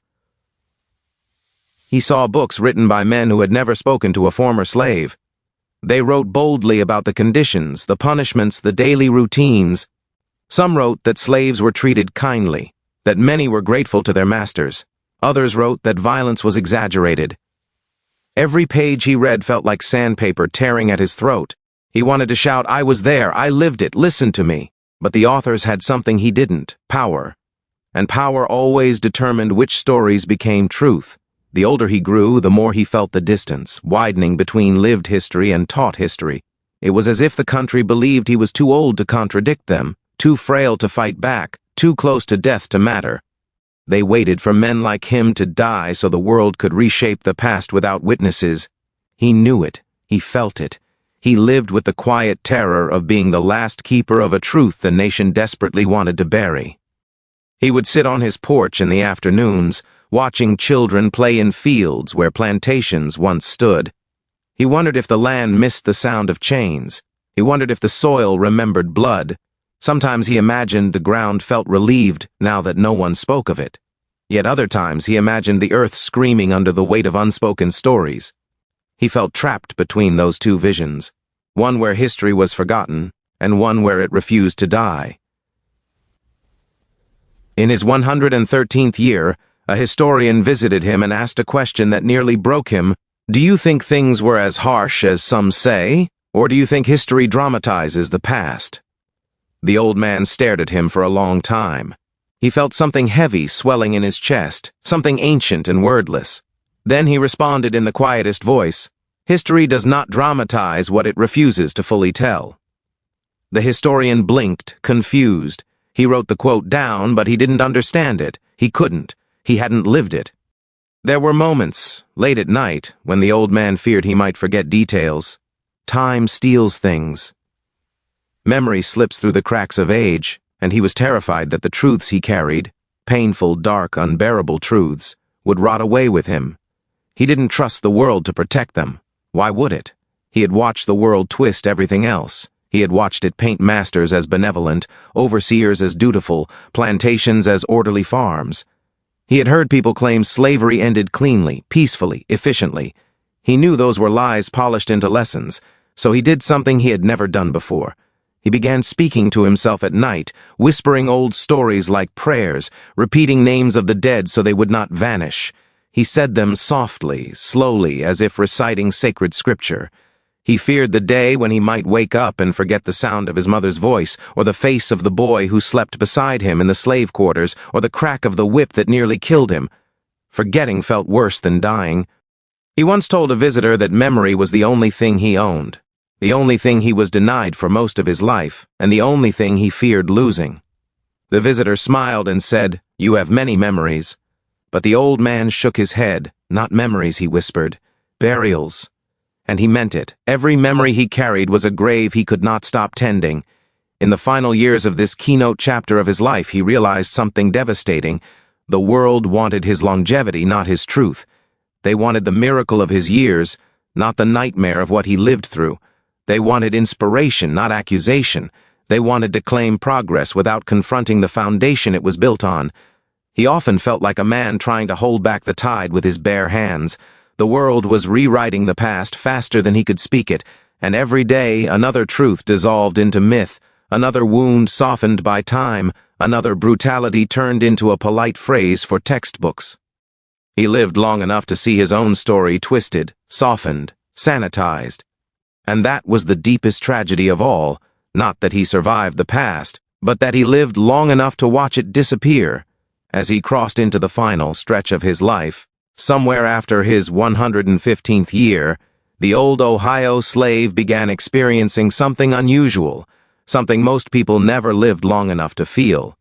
He saw books written by men who had never spoken to a former slave. They wrote boldly about the conditions, the punishments, the daily routines. Some wrote that slaves were treated kindly, that many were grateful to their masters. Others wrote that violence was exaggerated. Every page he read felt like sandpaper tearing at his throat. He wanted to shout, "I was there, I lived it, listen to me." But the authors had something he didn't: power. And power always determined which stories became truth. The older he grew, the more he felt the distance, widening between lived history and taught history. It was as if the country believed he was too old to contradict them, too frail to fight back, too close to death to matter. They waited for men like him to die so the world could reshape the past without witnesses. He knew it. He felt it. He lived with the quiet terror of being the last keeper of a truth the nation desperately wanted to bury. He would sit on his porch in the afternoons, watching children play in fields where plantations once stood. He wondered if the land missed the sound of chains. He wondered if the soil remembered blood. Sometimes he imagined the ground felt relieved now that no one spoke of it. Yet other times he imagined the earth screaming under the weight of unspoken stories. He felt trapped between those two visions, one where history was forgotten and one where it refused to die. In his 113th year, a historian visited him and asked a question that nearly broke him. "Do you think things were as harsh as some say, or do you think history dramatizes the past?" The old man stared at him for a long time. He felt something heavy swelling in his chest, something ancient and wordless. Then he responded in the quietest voice, "History does not dramatize what it refuses to fully tell." The historian blinked, confused. He wrote the quote down, but he didn't understand it. He couldn't. He hadn't lived it. There were moments, late at night, when the old man feared he might forget details. Time steals things. Memory slips through the cracks of age, and he was terrified that the truths he carried, painful, dark, unbearable truths, would rot away with him. He didn't trust the world to protect them. Why would it? He had watched the world twist everything else. He had watched it paint masters as benevolent, overseers as dutiful, plantations as orderly farms. He had heard people claim slavery ended cleanly, peacefully, efficiently. He knew those were lies polished into lessons, so he did something he had never done before. He began speaking to himself at night, whispering old stories like prayers, repeating names of the dead so they would not vanish. He said them softly, slowly, as if reciting sacred scripture. He feared the day when he might wake up and forget the sound of his mother's voice, or the face of the boy who slept beside him in the slave quarters, or the crack of the whip that nearly killed him. Forgetting felt worse than dying. He once told a visitor that memory was the only thing he owned, the only thing he was denied for most of his life, and the only thing he feared losing. The visitor smiled and said, "You have many memories." But the old man shook his head. "Not memories," he whispered. "Burials." And he meant it. Every memory he carried was a grave he could not stop tending. In the final years of this keynote chapter of his life, he realized something devastating. The world wanted his longevity, not his truth. They wanted the miracle of his years, not the nightmare of what he lived through. They wanted inspiration, not accusation. They wanted to claim progress without confronting the foundation it was built on. He often felt like a man trying to hold back the tide with his bare hands. The world was rewriting the past faster than he could speak it, and every day another truth dissolved into myth, another wound softened by time, another brutality turned into a polite phrase for textbooks. He lived long enough to see his own story twisted, softened, sanitized. And that was the deepest tragedy of all, not that he survived the past, but that he lived long enough to watch it disappear. As he crossed into the final stretch of his life, somewhere after his 115th year, the old Ohio slave began experiencing something unusual, something most people never lived long enough to feel.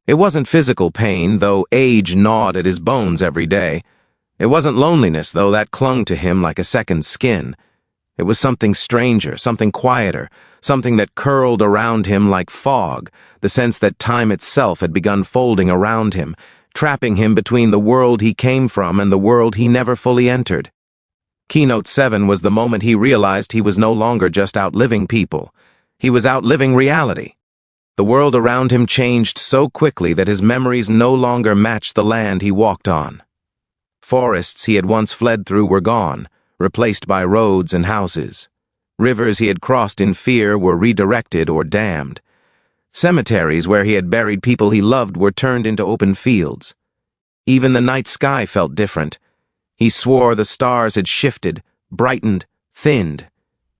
It wasn't physical pain, though age gnawed at his bones every day. It wasn't loneliness, though that clung to him like a second skin. It was something stranger, something quieter, something that curled around him like fog, the sense that time itself had begun folding around him, trapping him between the world he came from and the world he never fully entered. Keynote 7 was the moment he realized he was no longer just outliving people. He was outliving reality. The world around him changed so quickly that his memories no longer matched the land he walked on. Forests he had once fled through were gone, replaced by roads and houses. Rivers he had crossed in fear were redirected or dammed. Cemeteries where he had buried people he loved were turned into open fields. Even the night sky felt different. He swore the stars had shifted, brightened, thinned.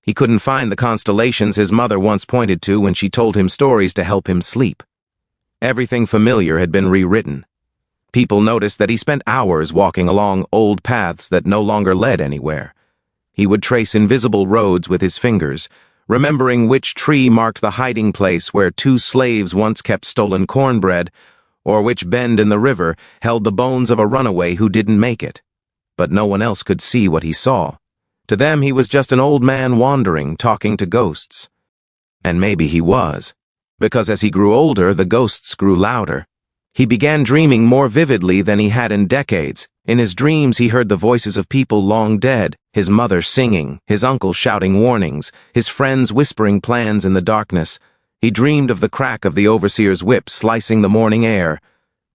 He couldn't find the constellations his mother once pointed to when she told him stories to help him sleep. Everything familiar had been rewritten. People noticed that he spent hours walking along old paths that no longer led anywhere. He would trace invisible roads with his fingers, remembering which tree marked the hiding place where 2 slaves once kept stolen cornbread, or which bend in the river held the bones of a runaway who didn't make it. But no one else could see what he saw. To them, he was just an old man wandering, talking to ghosts. And maybe he was, because as he grew older, the ghosts grew louder. He began dreaming more vividly than he had in decades. In his dreams, he heard the voices of people long dead, his mother singing, his uncle shouting warnings, his friends whispering plans in the darkness. He dreamed of the crack of the overseer's whip slicing the morning air.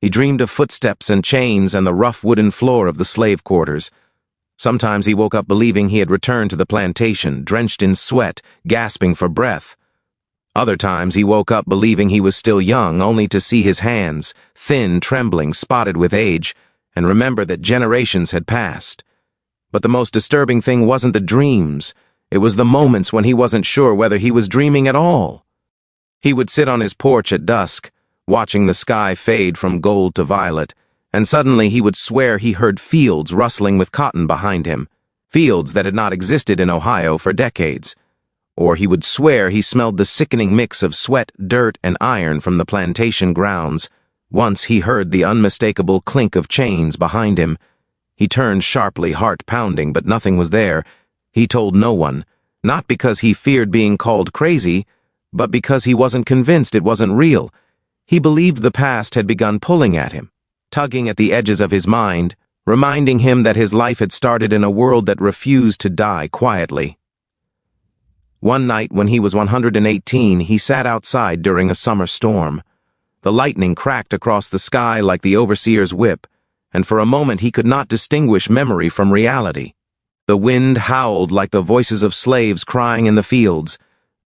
He dreamed of footsteps and chains and the rough wooden floor of the slave quarters. Sometimes he woke up believing he had returned to the plantation, drenched in sweat, gasping for breath. Other times he woke up believing he was still young, only to see his hands, thin, trembling, spotted with age, and remember that generations had passed. But the most disturbing thing wasn't the dreams. It was the moments when he wasn't sure whether he was dreaming at all. He would sit on his porch at dusk, watching the sky fade from gold to violet, and suddenly he would swear he heard fields rustling with cotton behind him, fields that had not existed in Ohio for decades. Or he would swear he smelled the sickening mix of sweat, dirt, and iron from the plantation grounds. Once he heard the unmistakable clink of chains behind him. He turned sharply, heart pounding, but nothing was there. He told no one, not because he feared being called crazy, but because he wasn't convinced it wasn't real. He believed the past had begun pulling at him, tugging at the edges of his mind, reminding him that his life had started in a world that refused to die quietly. One night when he was 118, he sat outside during a summer storm. The lightning cracked across the sky like the overseer's whip, and for a moment he could not distinguish memory from reality. The wind howled like the voices of slaves crying in the fields.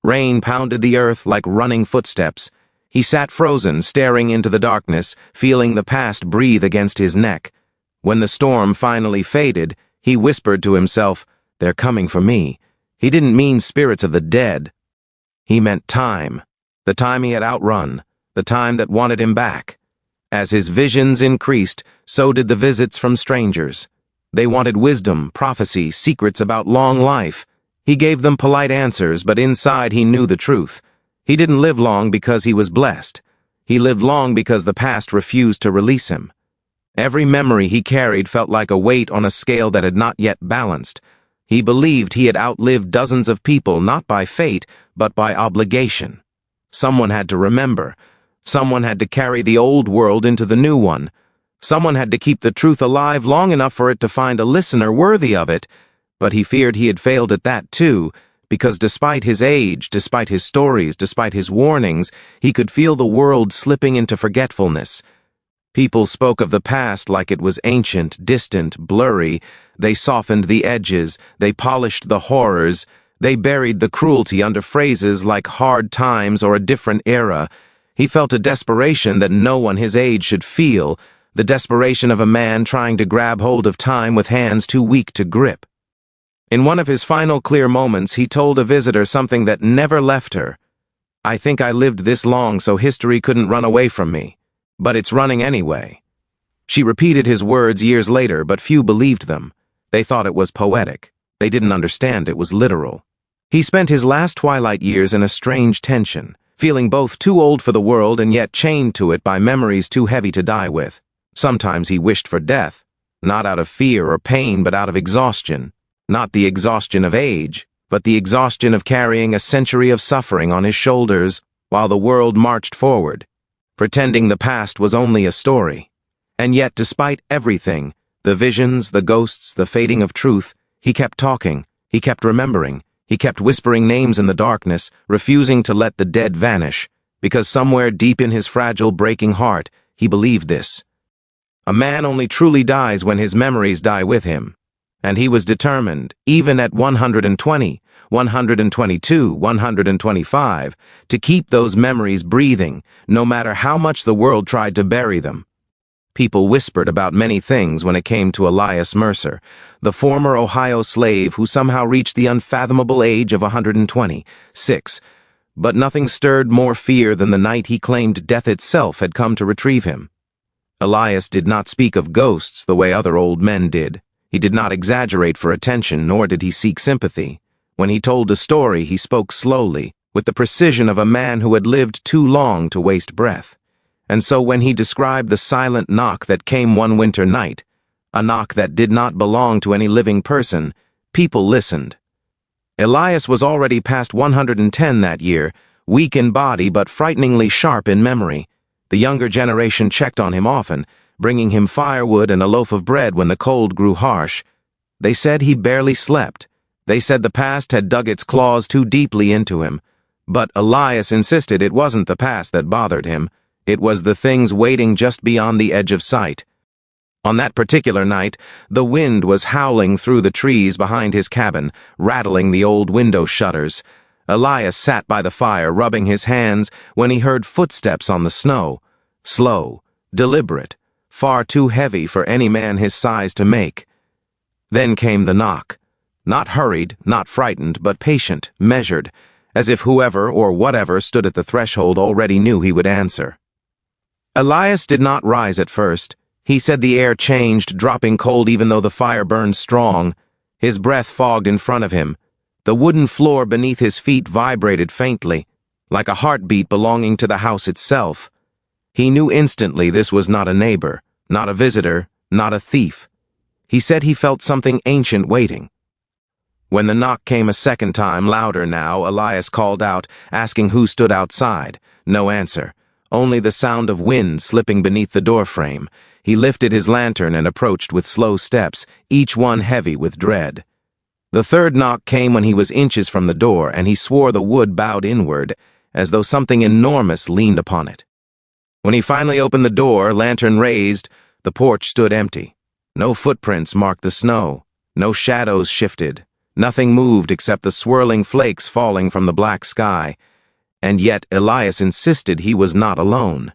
Rain pounded the earth like running footsteps. He sat frozen, staring into the darkness, feeling the past breathe against his neck. When the storm finally faded, he whispered to himself, "They're coming for me." He didn't mean spirits of the dead. He meant time, the time he had outrun, the time that wanted him back. As his visions increased, so did the visits from strangers. They wanted wisdom, prophecy, secrets about long life. He gave them polite answers, but inside he knew the truth. He didn't live long because he was blessed. He lived long because the past refused to release him. Every memory he carried felt like a weight on a scale that had not yet balanced. He believed he had outlived dozens of people, not by fate, but by obligation. Someone had to remember. Someone had to carry the old world into the new one. Someone had to keep the truth alive long enough for it to find a listener worthy of it. But he feared he had failed at that too, because despite his age, despite his stories, despite his warnings, he could feel the world slipping into forgetfulness. People spoke of the past like it was ancient, distant, blurry. They softened the edges, they polished the horrors, they buried the cruelty under phrases like hard times or a different era. He felt a desperation that no one his age should feel, the desperation of a man trying to grab hold of time with hands too weak to grip. In one of his final clear moments, he told a visitor something that never left her. "I think I lived this long so history couldn't run away from me. But it's running anyway." She repeated his words years later, but few believed them. They thought it was poetic. They didn't understand it was literal. He spent his last twilight years in a strange tension, feeling both too old for the world and yet chained to it by memories too heavy to die with. Sometimes he wished for death, not out of fear or pain, but out of exhaustion. Not the exhaustion of age, but the exhaustion of carrying a century of suffering on his shoulders while the world marched forward, pretending the past was only a story. And yet, despite everything, the visions, the ghosts, the fading of truth, he kept talking, he kept remembering, he kept whispering names in the darkness, refusing to let the dead vanish, because somewhere deep in his fragile, breaking heart, he believed this. A man only truly dies when his memories die with him. And he was determined, even at 120, 122, 125, to keep those memories breathing, no matter how much the world tried to bury them. People whispered about many things when it came to Elias Mercer, the former Ohio slave who somehow reached the unfathomable age of 126, but nothing stirred more fear than the night he claimed death itself had come to retrieve him. Elias did not speak of ghosts the way other old men did. He did not exaggerate for attention, nor did he seek sympathy. When he told a story, he spoke slowly, with the precision of a man who had lived too long to waste breath. And so when he described the silent knock that came one winter night, a knock that did not belong to any living person, people listened. Elias was already past 110 that year, weak in body but frighteningly sharp in memory. The younger generation checked on him often, bringing him firewood and a loaf of bread when the cold grew harsh. They said he barely slept. They said the past had dug its claws too deeply into him. But Elias insisted it wasn't the past that bothered him. It was the things waiting just beyond the edge of sight. On that particular night, the wind was howling through the trees behind his cabin, rattling the old window shutters. Elias sat by the fire, rubbing his hands, when he heard footsteps on the snow. Slow, deliberate, far too heavy for any man his size to make. Then came the knock. Not hurried, not frightened, but patient, measured, as if whoever or whatever stood at the threshold already knew he would answer. Elias did not rise at first. He said the air changed, dropping cold even though the fire burned strong. His breath fogged in front of him. The wooden floor beneath his feet vibrated faintly, like a heartbeat belonging to the house itself. He knew instantly this was not a neighbor, not a visitor, not a thief. He said he felt something ancient waiting. When the knock came a second time, louder now, Elias called out, asking who stood outside. No answer, only the sound of wind slipping beneath the doorframe. He lifted his lantern and approached with slow steps, each one heavy with dread. The third knock came when he was inches from the door, and he swore the wood bowed inward, as though something enormous leaned upon it. When he finally opened the door, lantern raised, the porch stood empty. No footprints marked the snow. No shadows shifted. Nothing moved except the swirling flakes falling from the black sky. And yet Elias insisted he was not alone.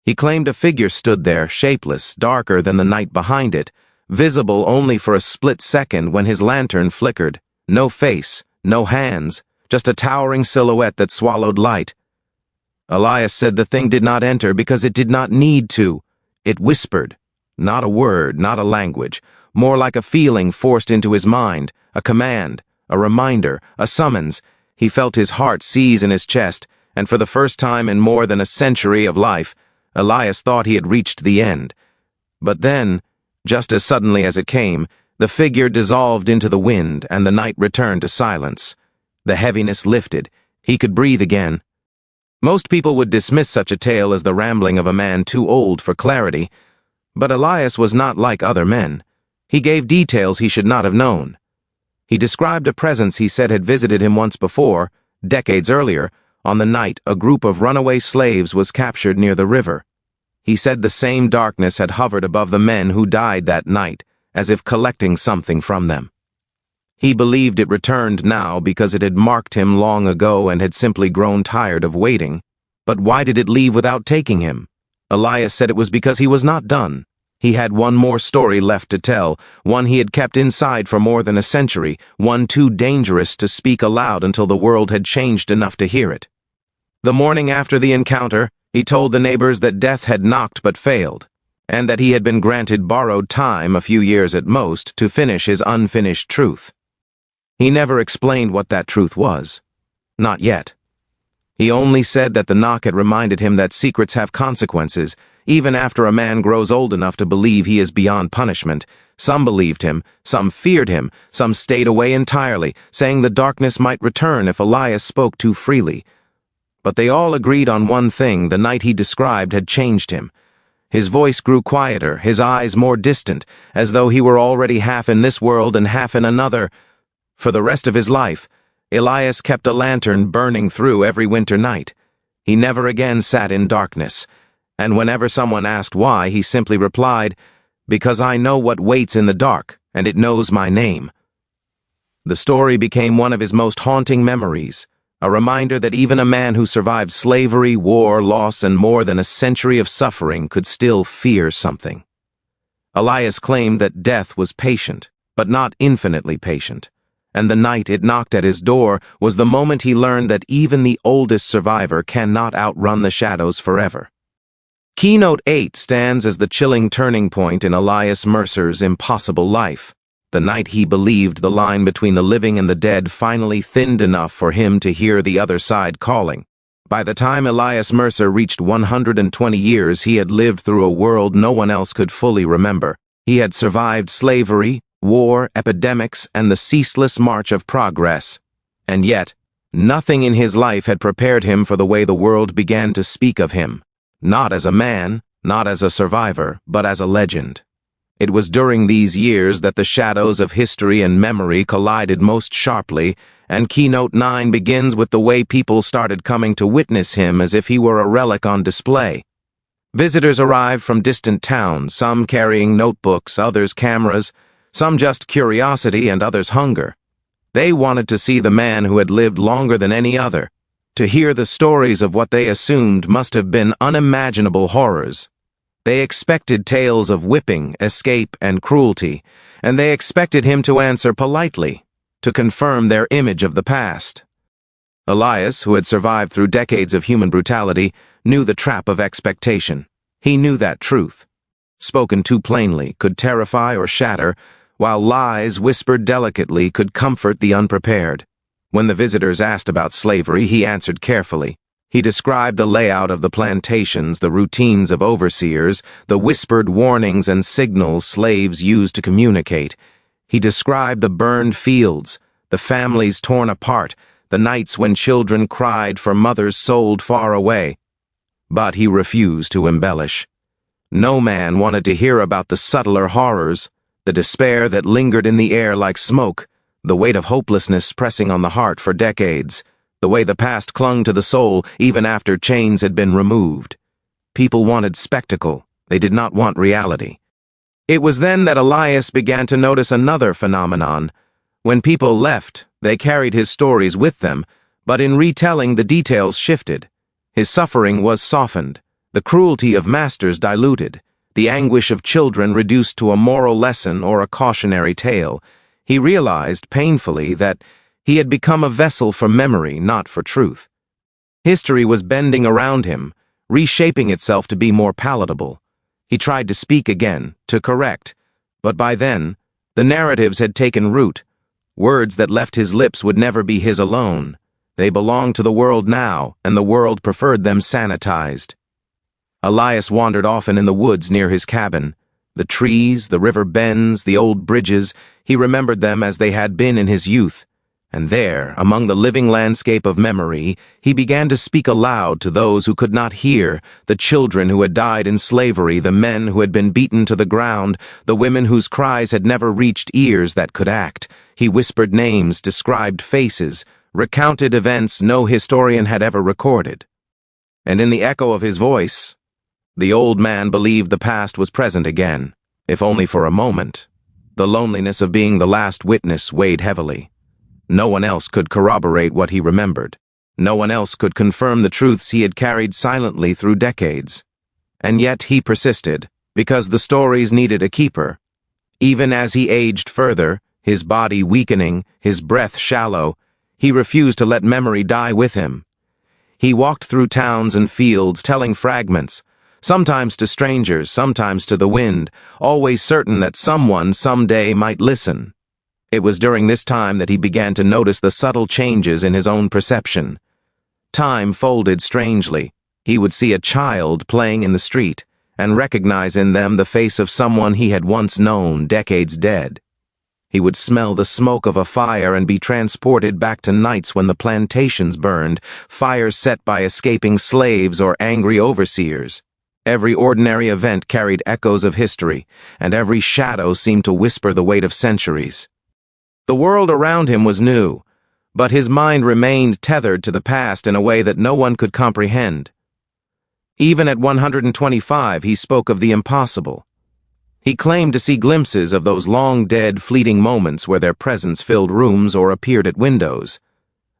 He claimed a figure stood there, shapeless, darker than the night behind it, visible only for a split second when his lantern flickered. No face, No hands, just a towering silhouette that swallowed light. Elias said the thing did not enter because it did not need to. It whispered. Not a word, not a language, more like a feeling forced into his mind, a command, a reminder, a summons. He felt his heart seize in his chest, and for the first time in more than a century of life, Elias thought he had reached the end. But then, just as suddenly as it came, the figure dissolved into the wind and the night returned to silence. The heaviness lifted. He could breathe again. Most people would dismiss such a tale as the rambling of a man too old for clarity, but Elias was not like other men. He gave details he should not have known. He described a presence he said had visited him once before, decades earlier, on the night a group of runaway slaves was captured near the river. He said the same darkness had hovered above the men who died that night, as if collecting something from them. He believed it returned now because it had marked him long ago and had simply grown tired of waiting. But why did it leave without taking him? Elias said it was because he was not done. He had one more story left to tell, one he had kept inside for more than a century, one too dangerous to speak aloud until the world had changed enough to hear it. The morning after the encounter, he told the neighbors that death had knocked but failed, and that he had been granted borrowed time, a few years at most, to finish his unfinished truth. He never explained what that truth was. Not yet. He only said that the knock had reminded him that secrets have consequences, even after a man grows old enough to believe he is beyond punishment. Some believed him, some feared him, some stayed away entirely, saying the darkness might return if Elias spoke too freely. But they all agreed on one thing: the night he described had changed him. His voice grew quieter, his eyes more distant, as though he were already half in this world and half in another. For the rest of his life, Elias kept a lantern burning through every winter night. He never again sat in darkness, and whenever someone asked why, he simply replied, "Because I know what waits in the dark, and it knows my name." The story became one of his most haunting memories, a reminder that even a man who survived slavery, war, loss, and more than a century of suffering could still fear something. Elias claimed that death was patient, but not infinitely patient. And the night it knocked at his door was the moment he learned that even the oldest survivor cannot outrun the shadows forever. Keynote 8 stands as the chilling turning point in Elias Mercer's impossible life, the night he believed the line between the living and the dead finally thinned enough for him to hear the other side calling. By the time Elias Mercer reached 120 years, he had lived through a world no one else could fully remember. He had survived slavery, war, epidemics, and the ceaseless march of progress. And yet, nothing in his life had prepared him for the way the world began to speak of him. Not as a man, not as a survivor, but as a legend. It was during these years that the shadows of history and memory collided most sharply, and Keynote 9 begins with the way people started coming to witness him as if he were a relic on display. Visitors arrived from distant towns, some carrying notebooks, others cameras, some just curiosity and others hunger. They wanted to see the man who had lived longer than any other, to hear the stories of what they assumed must have been unimaginable horrors. They expected tales of whipping, escape, and cruelty, and they expected him to answer politely, to confirm their image of the past. Elias, who had survived through decades of human brutality, knew the trap of expectation. He knew that truth, spoken too plainly, could terrify or shatter, while lies whispered delicately could comfort the unprepared. When the visitors asked about slavery, he answered carefully. He described the layout of the plantations, the routines of overseers, the whispered warnings and signals slaves used to communicate. He described the burned fields, the families torn apart, the nights when children cried for mothers sold far away. But he refused to embellish. No man wanted to hear about the subtler horrors, the despair that lingered in the air like smoke, the weight of hopelessness pressing on the heart for decades, the way the past clung to the soul even after chains had been removed. People wanted spectacle. They did not want reality. It was then that Elias began to notice another phenomenon. When people left, they carried his stories with them, but in retelling the details shifted. His suffering was softened, the cruelty of masters diluted, the anguish of children reduced to a moral lesson or a cautionary tale. He realized, painfully, that He had become a vessel for memory, not for truth. History was bending around him, reshaping itself to be more palatable. He tried to speak again, to correct, but by then, the narratives had taken root. Words that left his lips would never be his alone. They belonged to the world now, and the world preferred them sanitized. Elias wandered often in the woods near his cabin. The trees, the river bends, the old bridges, he remembered them as they had been in his youth. And there, among the living landscape of memory, he began to speak aloud to those who could not hear, the children who had died in slavery, the men who had been beaten to the ground, the women whose cries had never reached ears that could act. He whispered names, described faces, recounted events no historian had ever recorded. And in the echo of his voice, the old man believed the past was present again, if only for a moment. The loneliness of being the last witness weighed heavily. No one else could corroborate what he remembered. No one else could confirm the truths he had carried silently through decades. And yet he persisted, because the stories needed a keeper. Even as he aged further, his body weakening, his breath shallow, he refused to let memory die with him. He walked through towns and fields, telling fragments, sometimes to strangers, sometimes to the wind, always certain that someone someday might listen. It was during this time that he began to notice the subtle changes in his own perception. Time folded strangely. He would see a child playing in the street, and recognize in them the face of someone he had once known, decades dead. He would smell the smoke of a fire and be transported back to nights when the plantations burned, fires set by escaping slaves or angry overseers. Every ordinary event carried echoes of history, and every shadow seemed to whisper the weight of centuries. The world around him was new, but his mind remained tethered to the past in a way that no one could comprehend. Even at 125, he spoke of the impossible. He claimed to see glimpses of those long-dead, fleeting moments where their presence filled rooms or appeared at windows.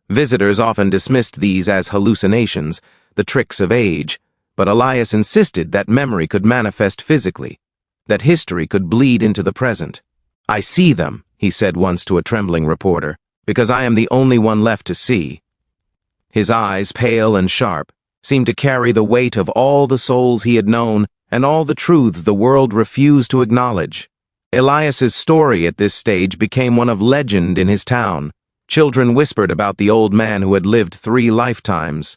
Visitors often dismissed these as hallucinations, the tricks of age, but Elias insisted that memory could manifest physically, that history could bleed into the present. "I see them," he said once to a trembling reporter, "because I am the only one left to see." His eyes, pale and sharp, seemed to carry the weight of all the souls he had known and all the truths the world refused to acknowledge. Elias's story at this stage became one of legend in his town. Children whispered about the old man who had lived 3 lifetimes.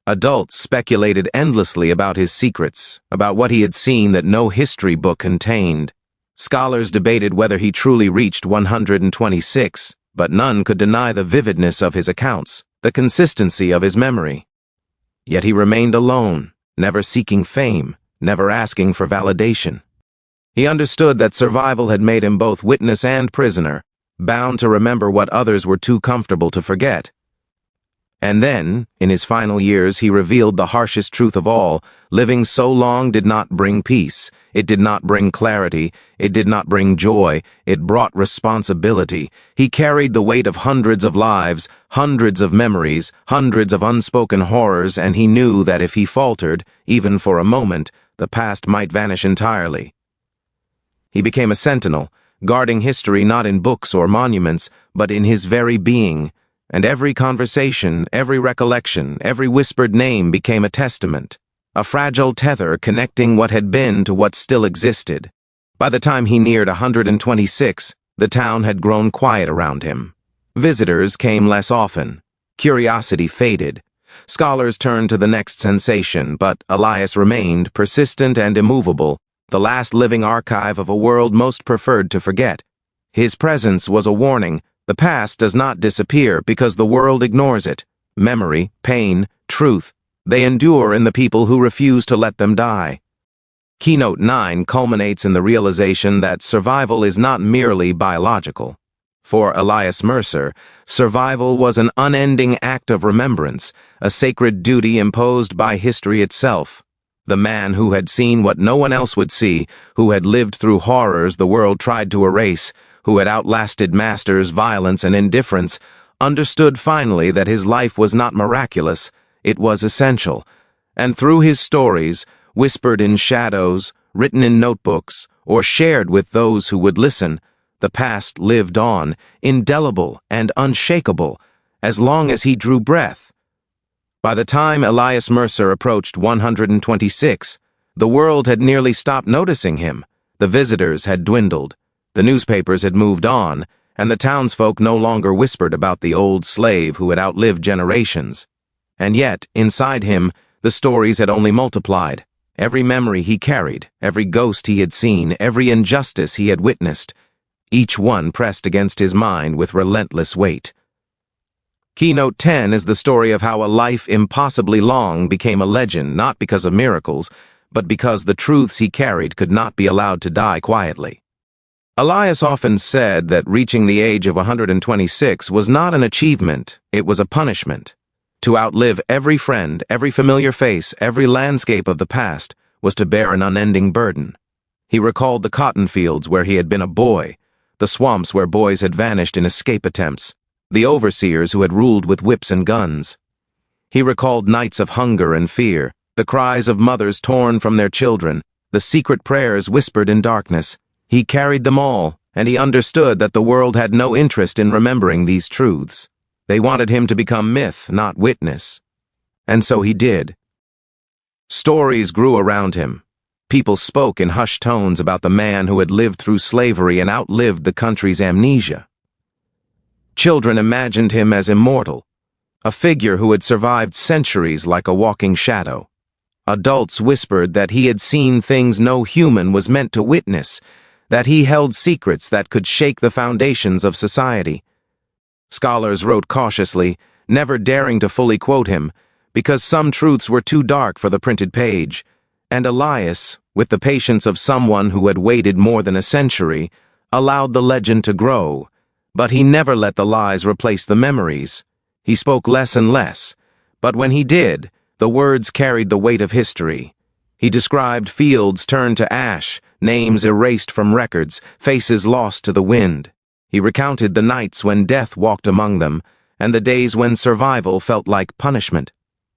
Adults speculated endlessly about his secrets, about what he had seen that no history book contained. Scholars debated whether he truly reached 126, but none could deny the vividness of his accounts, the consistency of his memory. Yet he remained alone, never seeking fame, never asking for validation. He understood that survival had made him both witness and prisoner, bound to remember what others were too comfortable to forget. And then, in his final years, he revealed the harshest truth of all: living so long did not bring peace, it did not bring clarity, it did not bring joy, it brought responsibility. He carried the weight of hundreds of lives, hundreds of memories, hundreds of unspoken horrors, and he knew that if he faltered, even for a moment, the past might vanish entirely. He became a sentinel, guarding history not in books or monuments, but in his very being. And every conversation, every recollection, every whispered name became a testament, a fragile tether connecting what had been to what still existed. By the time he neared 126, the town had grown quiet around him. Visitors came less often. Curiosity faded. Scholars turned to the next sensation, but Elias remained, persistent and immovable, the last living archive of a world most preferred to forget. His presence was a warning. The past does not disappear because the world ignores it. Memory, pain, truth, they endure in the people who refuse to let them die. Keynote 9 culminates in the realization that survival is not merely biological. For Elias Mercer, survival was an unending act of remembrance, a sacred duty imposed by history itself. The man who had seen what no one else would see, who had lived through horrors the world tried to erase, who had outlasted masters, violence, and indifference, understood finally that his life was not miraculous, it was essential. And through his stories, whispered in shadows, written in notebooks, or shared with those who would listen, The past lived on, indelible and unshakable, as long as he drew breath. By the time Elias Mercer approached 126, the world had nearly stopped noticing him. The visitors had dwindled, the newspapers had moved on, and the townsfolk no longer whispered about the old slave who had outlived generations. And yet, inside him, the stories had only multiplied. Every memory he carried, every ghost he had seen, every injustice he had witnessed, each one pressed against his mind with relentless weight. Keynote 10 is the story of how a life impossibly long became a legend, not because of miracles, but because the truths he carried could not be allowed to die quietly. Elias often said that reaching the age of 126 was not an achievement, it was a punishment. To outlive every friend, every familiar face, every landscape of the past was to bear an unending burden. He recalled the cotton fields where he had been a boy, the swamps where boys had vanished in escape attempts, the overseers who had ruled with whips and guns. He recalled nights of hunger and fear, the cries of mothers torn from their children, the secret prayers whispered in darkness. He carried them all, and he understood that the world had no interest in remembering these truths. They wanted him to become myth, not witness. And so he did. Stories grew around him. People spoke in hushed tones about the man who had lived through slavery and outlived the country's amnesia. Children imagined him as immortal, a figure who had survived centuries like a walking shadow. Adults whispered that he had seen things no human was meant to witness, that he held secrets that could shake the foundations of society. Scholars wrote cautiously, never daring to fully quote him, because some truths were too dark for the printed page, and Elias, with the patience of someone who had waited more than a century, allowed the legend to grow. But he never let the lies replace the memories. He spoke less and less, but when he did, the words carried the weight of history. He described fields turned to ash, names erased from records, faces lost to the wind. He recounted the nights when death walked among them, and the days when survival felt like punishment.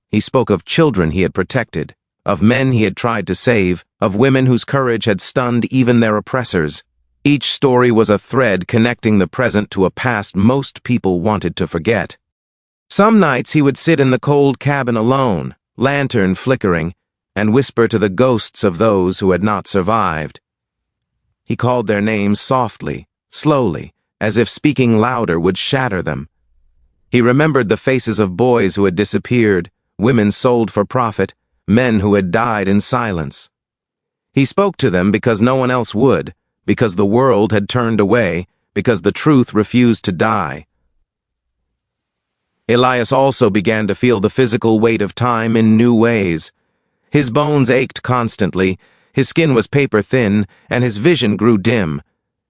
He spoke of children he had protected, of men he had tried to save, of women whose courage had stunned even their oppressors. Each story was a thread connecting the present to a past most people wanted to forget. Some nights he would sit in the cold cabin alone, lantern flickering, and whisper to the ghosts of those who had not survived. He called their names softly, slowly, as if speaking louder would shatter them. He remembered the faces of boys who had disappeared, women sold for profit, men who had died in silence. He spoke to them because no one else would, because the world had turned away, because the truth refused to die. Elias also began to feel the physical weight of time in new ways. His bones ached constantly, his skin was paper-thin, and his vision grew dim.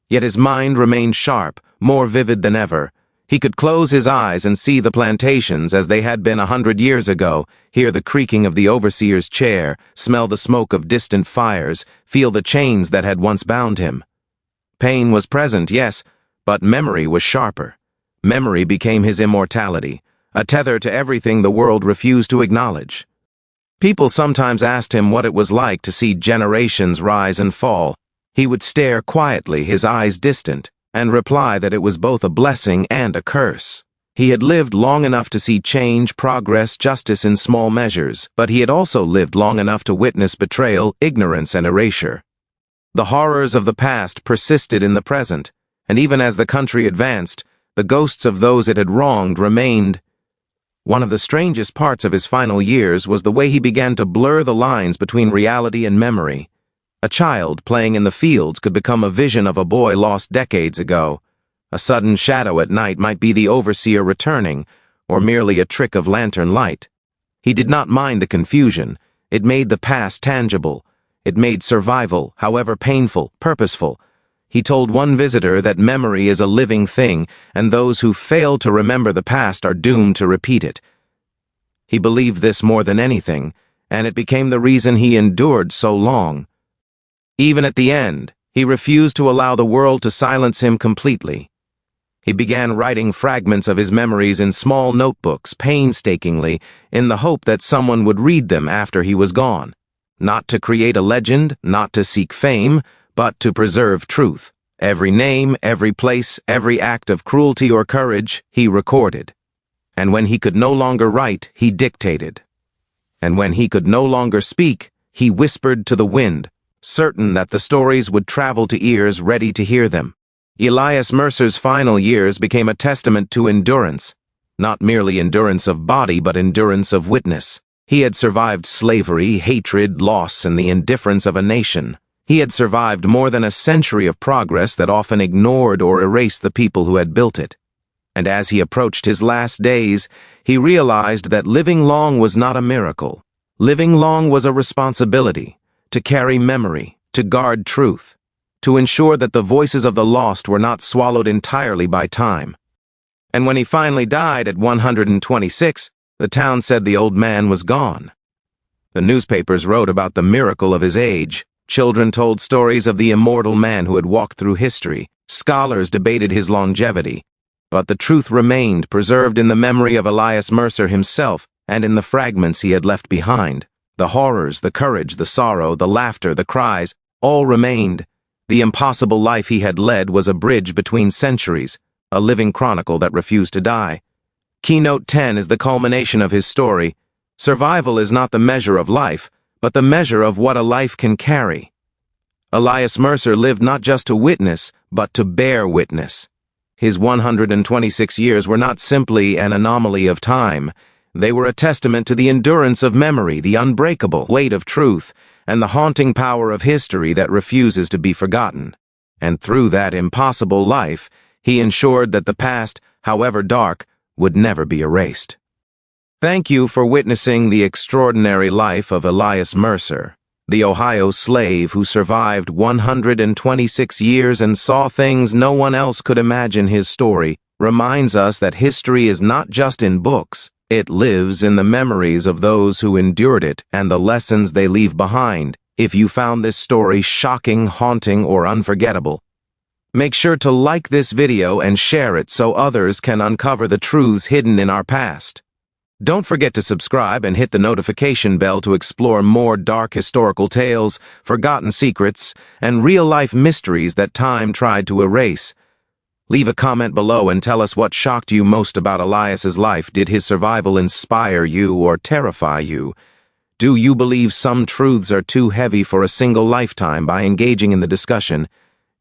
Yet his mind remained sharp, more vivid than ever. He could close his eyes and see the plantations as they had been 100 years ago, hear the creaking of the overseer's chair, smell the smoke of distant fires, feel the chains that had once bound him. Pain was present, yes, but memory was sharper. Memory became his immortality, a tether to everything the world refused to acknowledge. People sometimes asked him what it was like to see generations rise and fall. He would stare quietly, his eyes distant, and reply that it was both a blessing and a curse. He had lived long enough to see change, progress, justice in small measures, but he had also lived long enough to witness betrayal, ignorance, and erasure. The horrors of the past persisted in the present, and even as the country advanced, the ghosts of those it had wronged remained. One of the strangest parts of his final years was the way he began to blur the lines between reality and memory. A child playing in the fields could become a vision of a boy lost decades ago. A sudden shadow at night might be the overseer returning, or merely a trick of lantern light. He did not mind the confusion. It made the past tangible. It made survival, however painful, purposeful. He told one visitor that memory is a living thing, and those who fail to remember the past are doomed to repeat it. He believed this more than anything, and it became the reason he endured so long. Even at the end, he refused to allow the world to silence him completely. He began writing fragments of his memories in small notebooks, painstakingly, in the hope that someone would read them after he was gone. Not to create a legend, not to seek fame, but to preserve truth. Every name, every place, every act of cruelty or courage, he recorded. And when he could no longer write, he dictated. And when he could no longer speak, he whispered to the wind, certain that the stories would travel to ears ready to hear them. Elias Mercer's final years became a testament to endurance, not merely endurance of body but endurance of witness. He had survived slavery, hatred, loss, and the indifference of a nation. He had survived more than a century of progress that often ignored or erased the people who had built it. And as he approached his last days, he realized that living long was not a miracle. Living long was a responsibility, to carry memory, to guard truth, to ensure that the voices of the lost were not swallowed entirely by time. And when he finally died at 126, the town said the old man was gone. The newspapers wrote about the miracle of his age. Children told stories of the immortal man who had walked through history. Scholars debated his longevity. But the truth remained, preserved in the memory of Elias Mercer himself and in the fragments he had left behind. The horrors, the courage, the sorrow, the laughter, the cries, all remained. The impossible life he had led was a bridge between centuries, a living chronicle that refused to die. Keynote 10 is the culmination of his story. Survival is not the measure of life, but the measure of what a life can carry. Elias Mercer lived not just to witness, but to bear witness. His 126 years were not simply an anomaly of time. They were a testament to the endurance of memory, the unbreakable weight of truth, and the haunting power of history that refuses to be forgotten. And through that impossible life, he ensured that the past, however dark, would never be erased. Thank you for witnessing the extraordinary life of Elias Mercer, the Ohio slave who survived 126 years and saw things no one else could imagine. His story reminds us that history is not just in books. It lives in the memories of those who endured it and the lessons they leave behind. If you found this story shocking, haunting, or unforgettable, make sure to like this video and share it so others can uncover the truths hidden in our past. Don't forget to subscribe and hit the notification bell to explore more dark historical tales, forgotten secrets, and real-life mysteries that time tried to erase. Leave a comment below and tell us what shocked you most about Elias's life. Did his survival inspire you or terrify you? Do you believe some truths are too heavy for a single lifetime? By engaging in the discussion,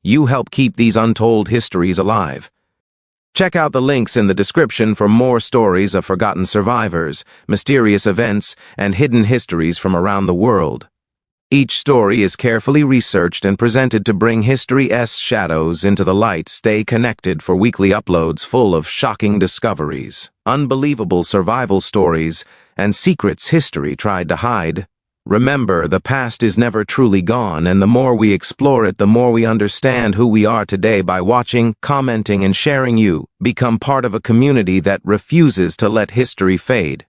you help keep these untold histories alive. Check out the links in the description for more stories of forgotten survivors, mysterious events, and hidden histories from around the world. Each story is carefully researched and presented to bring history's shadows into the light. Stay connected for weekly uploads full of shocking discoveries, unbelievable survival stories, and secrets history tried to hide. Remember, the past is never truly gone, and the more we explore it, the more we understand who we are today. By watching, commenting, and sharing, you become part of a community that refuses to let history fade.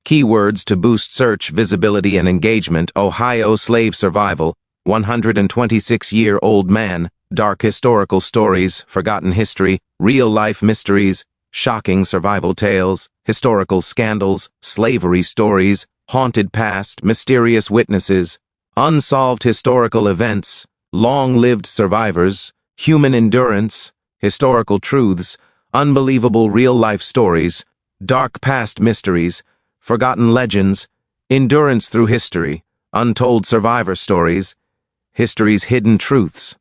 Keywords to boost search visibility and engagement: Ohio slave survival, 126-year-old man, dark historical stories, forgotten history, real-life mysteries, shocking survival tales, historical scandals, slavery stories, haunted past, mysterious witnesses, unsolved historical events, long-lived survivors, human endurance, historical truths, unbelievable real-life stories, dark past mysteries, forgotten legends, endurance through history, untold survivor stories, history's hidden truths.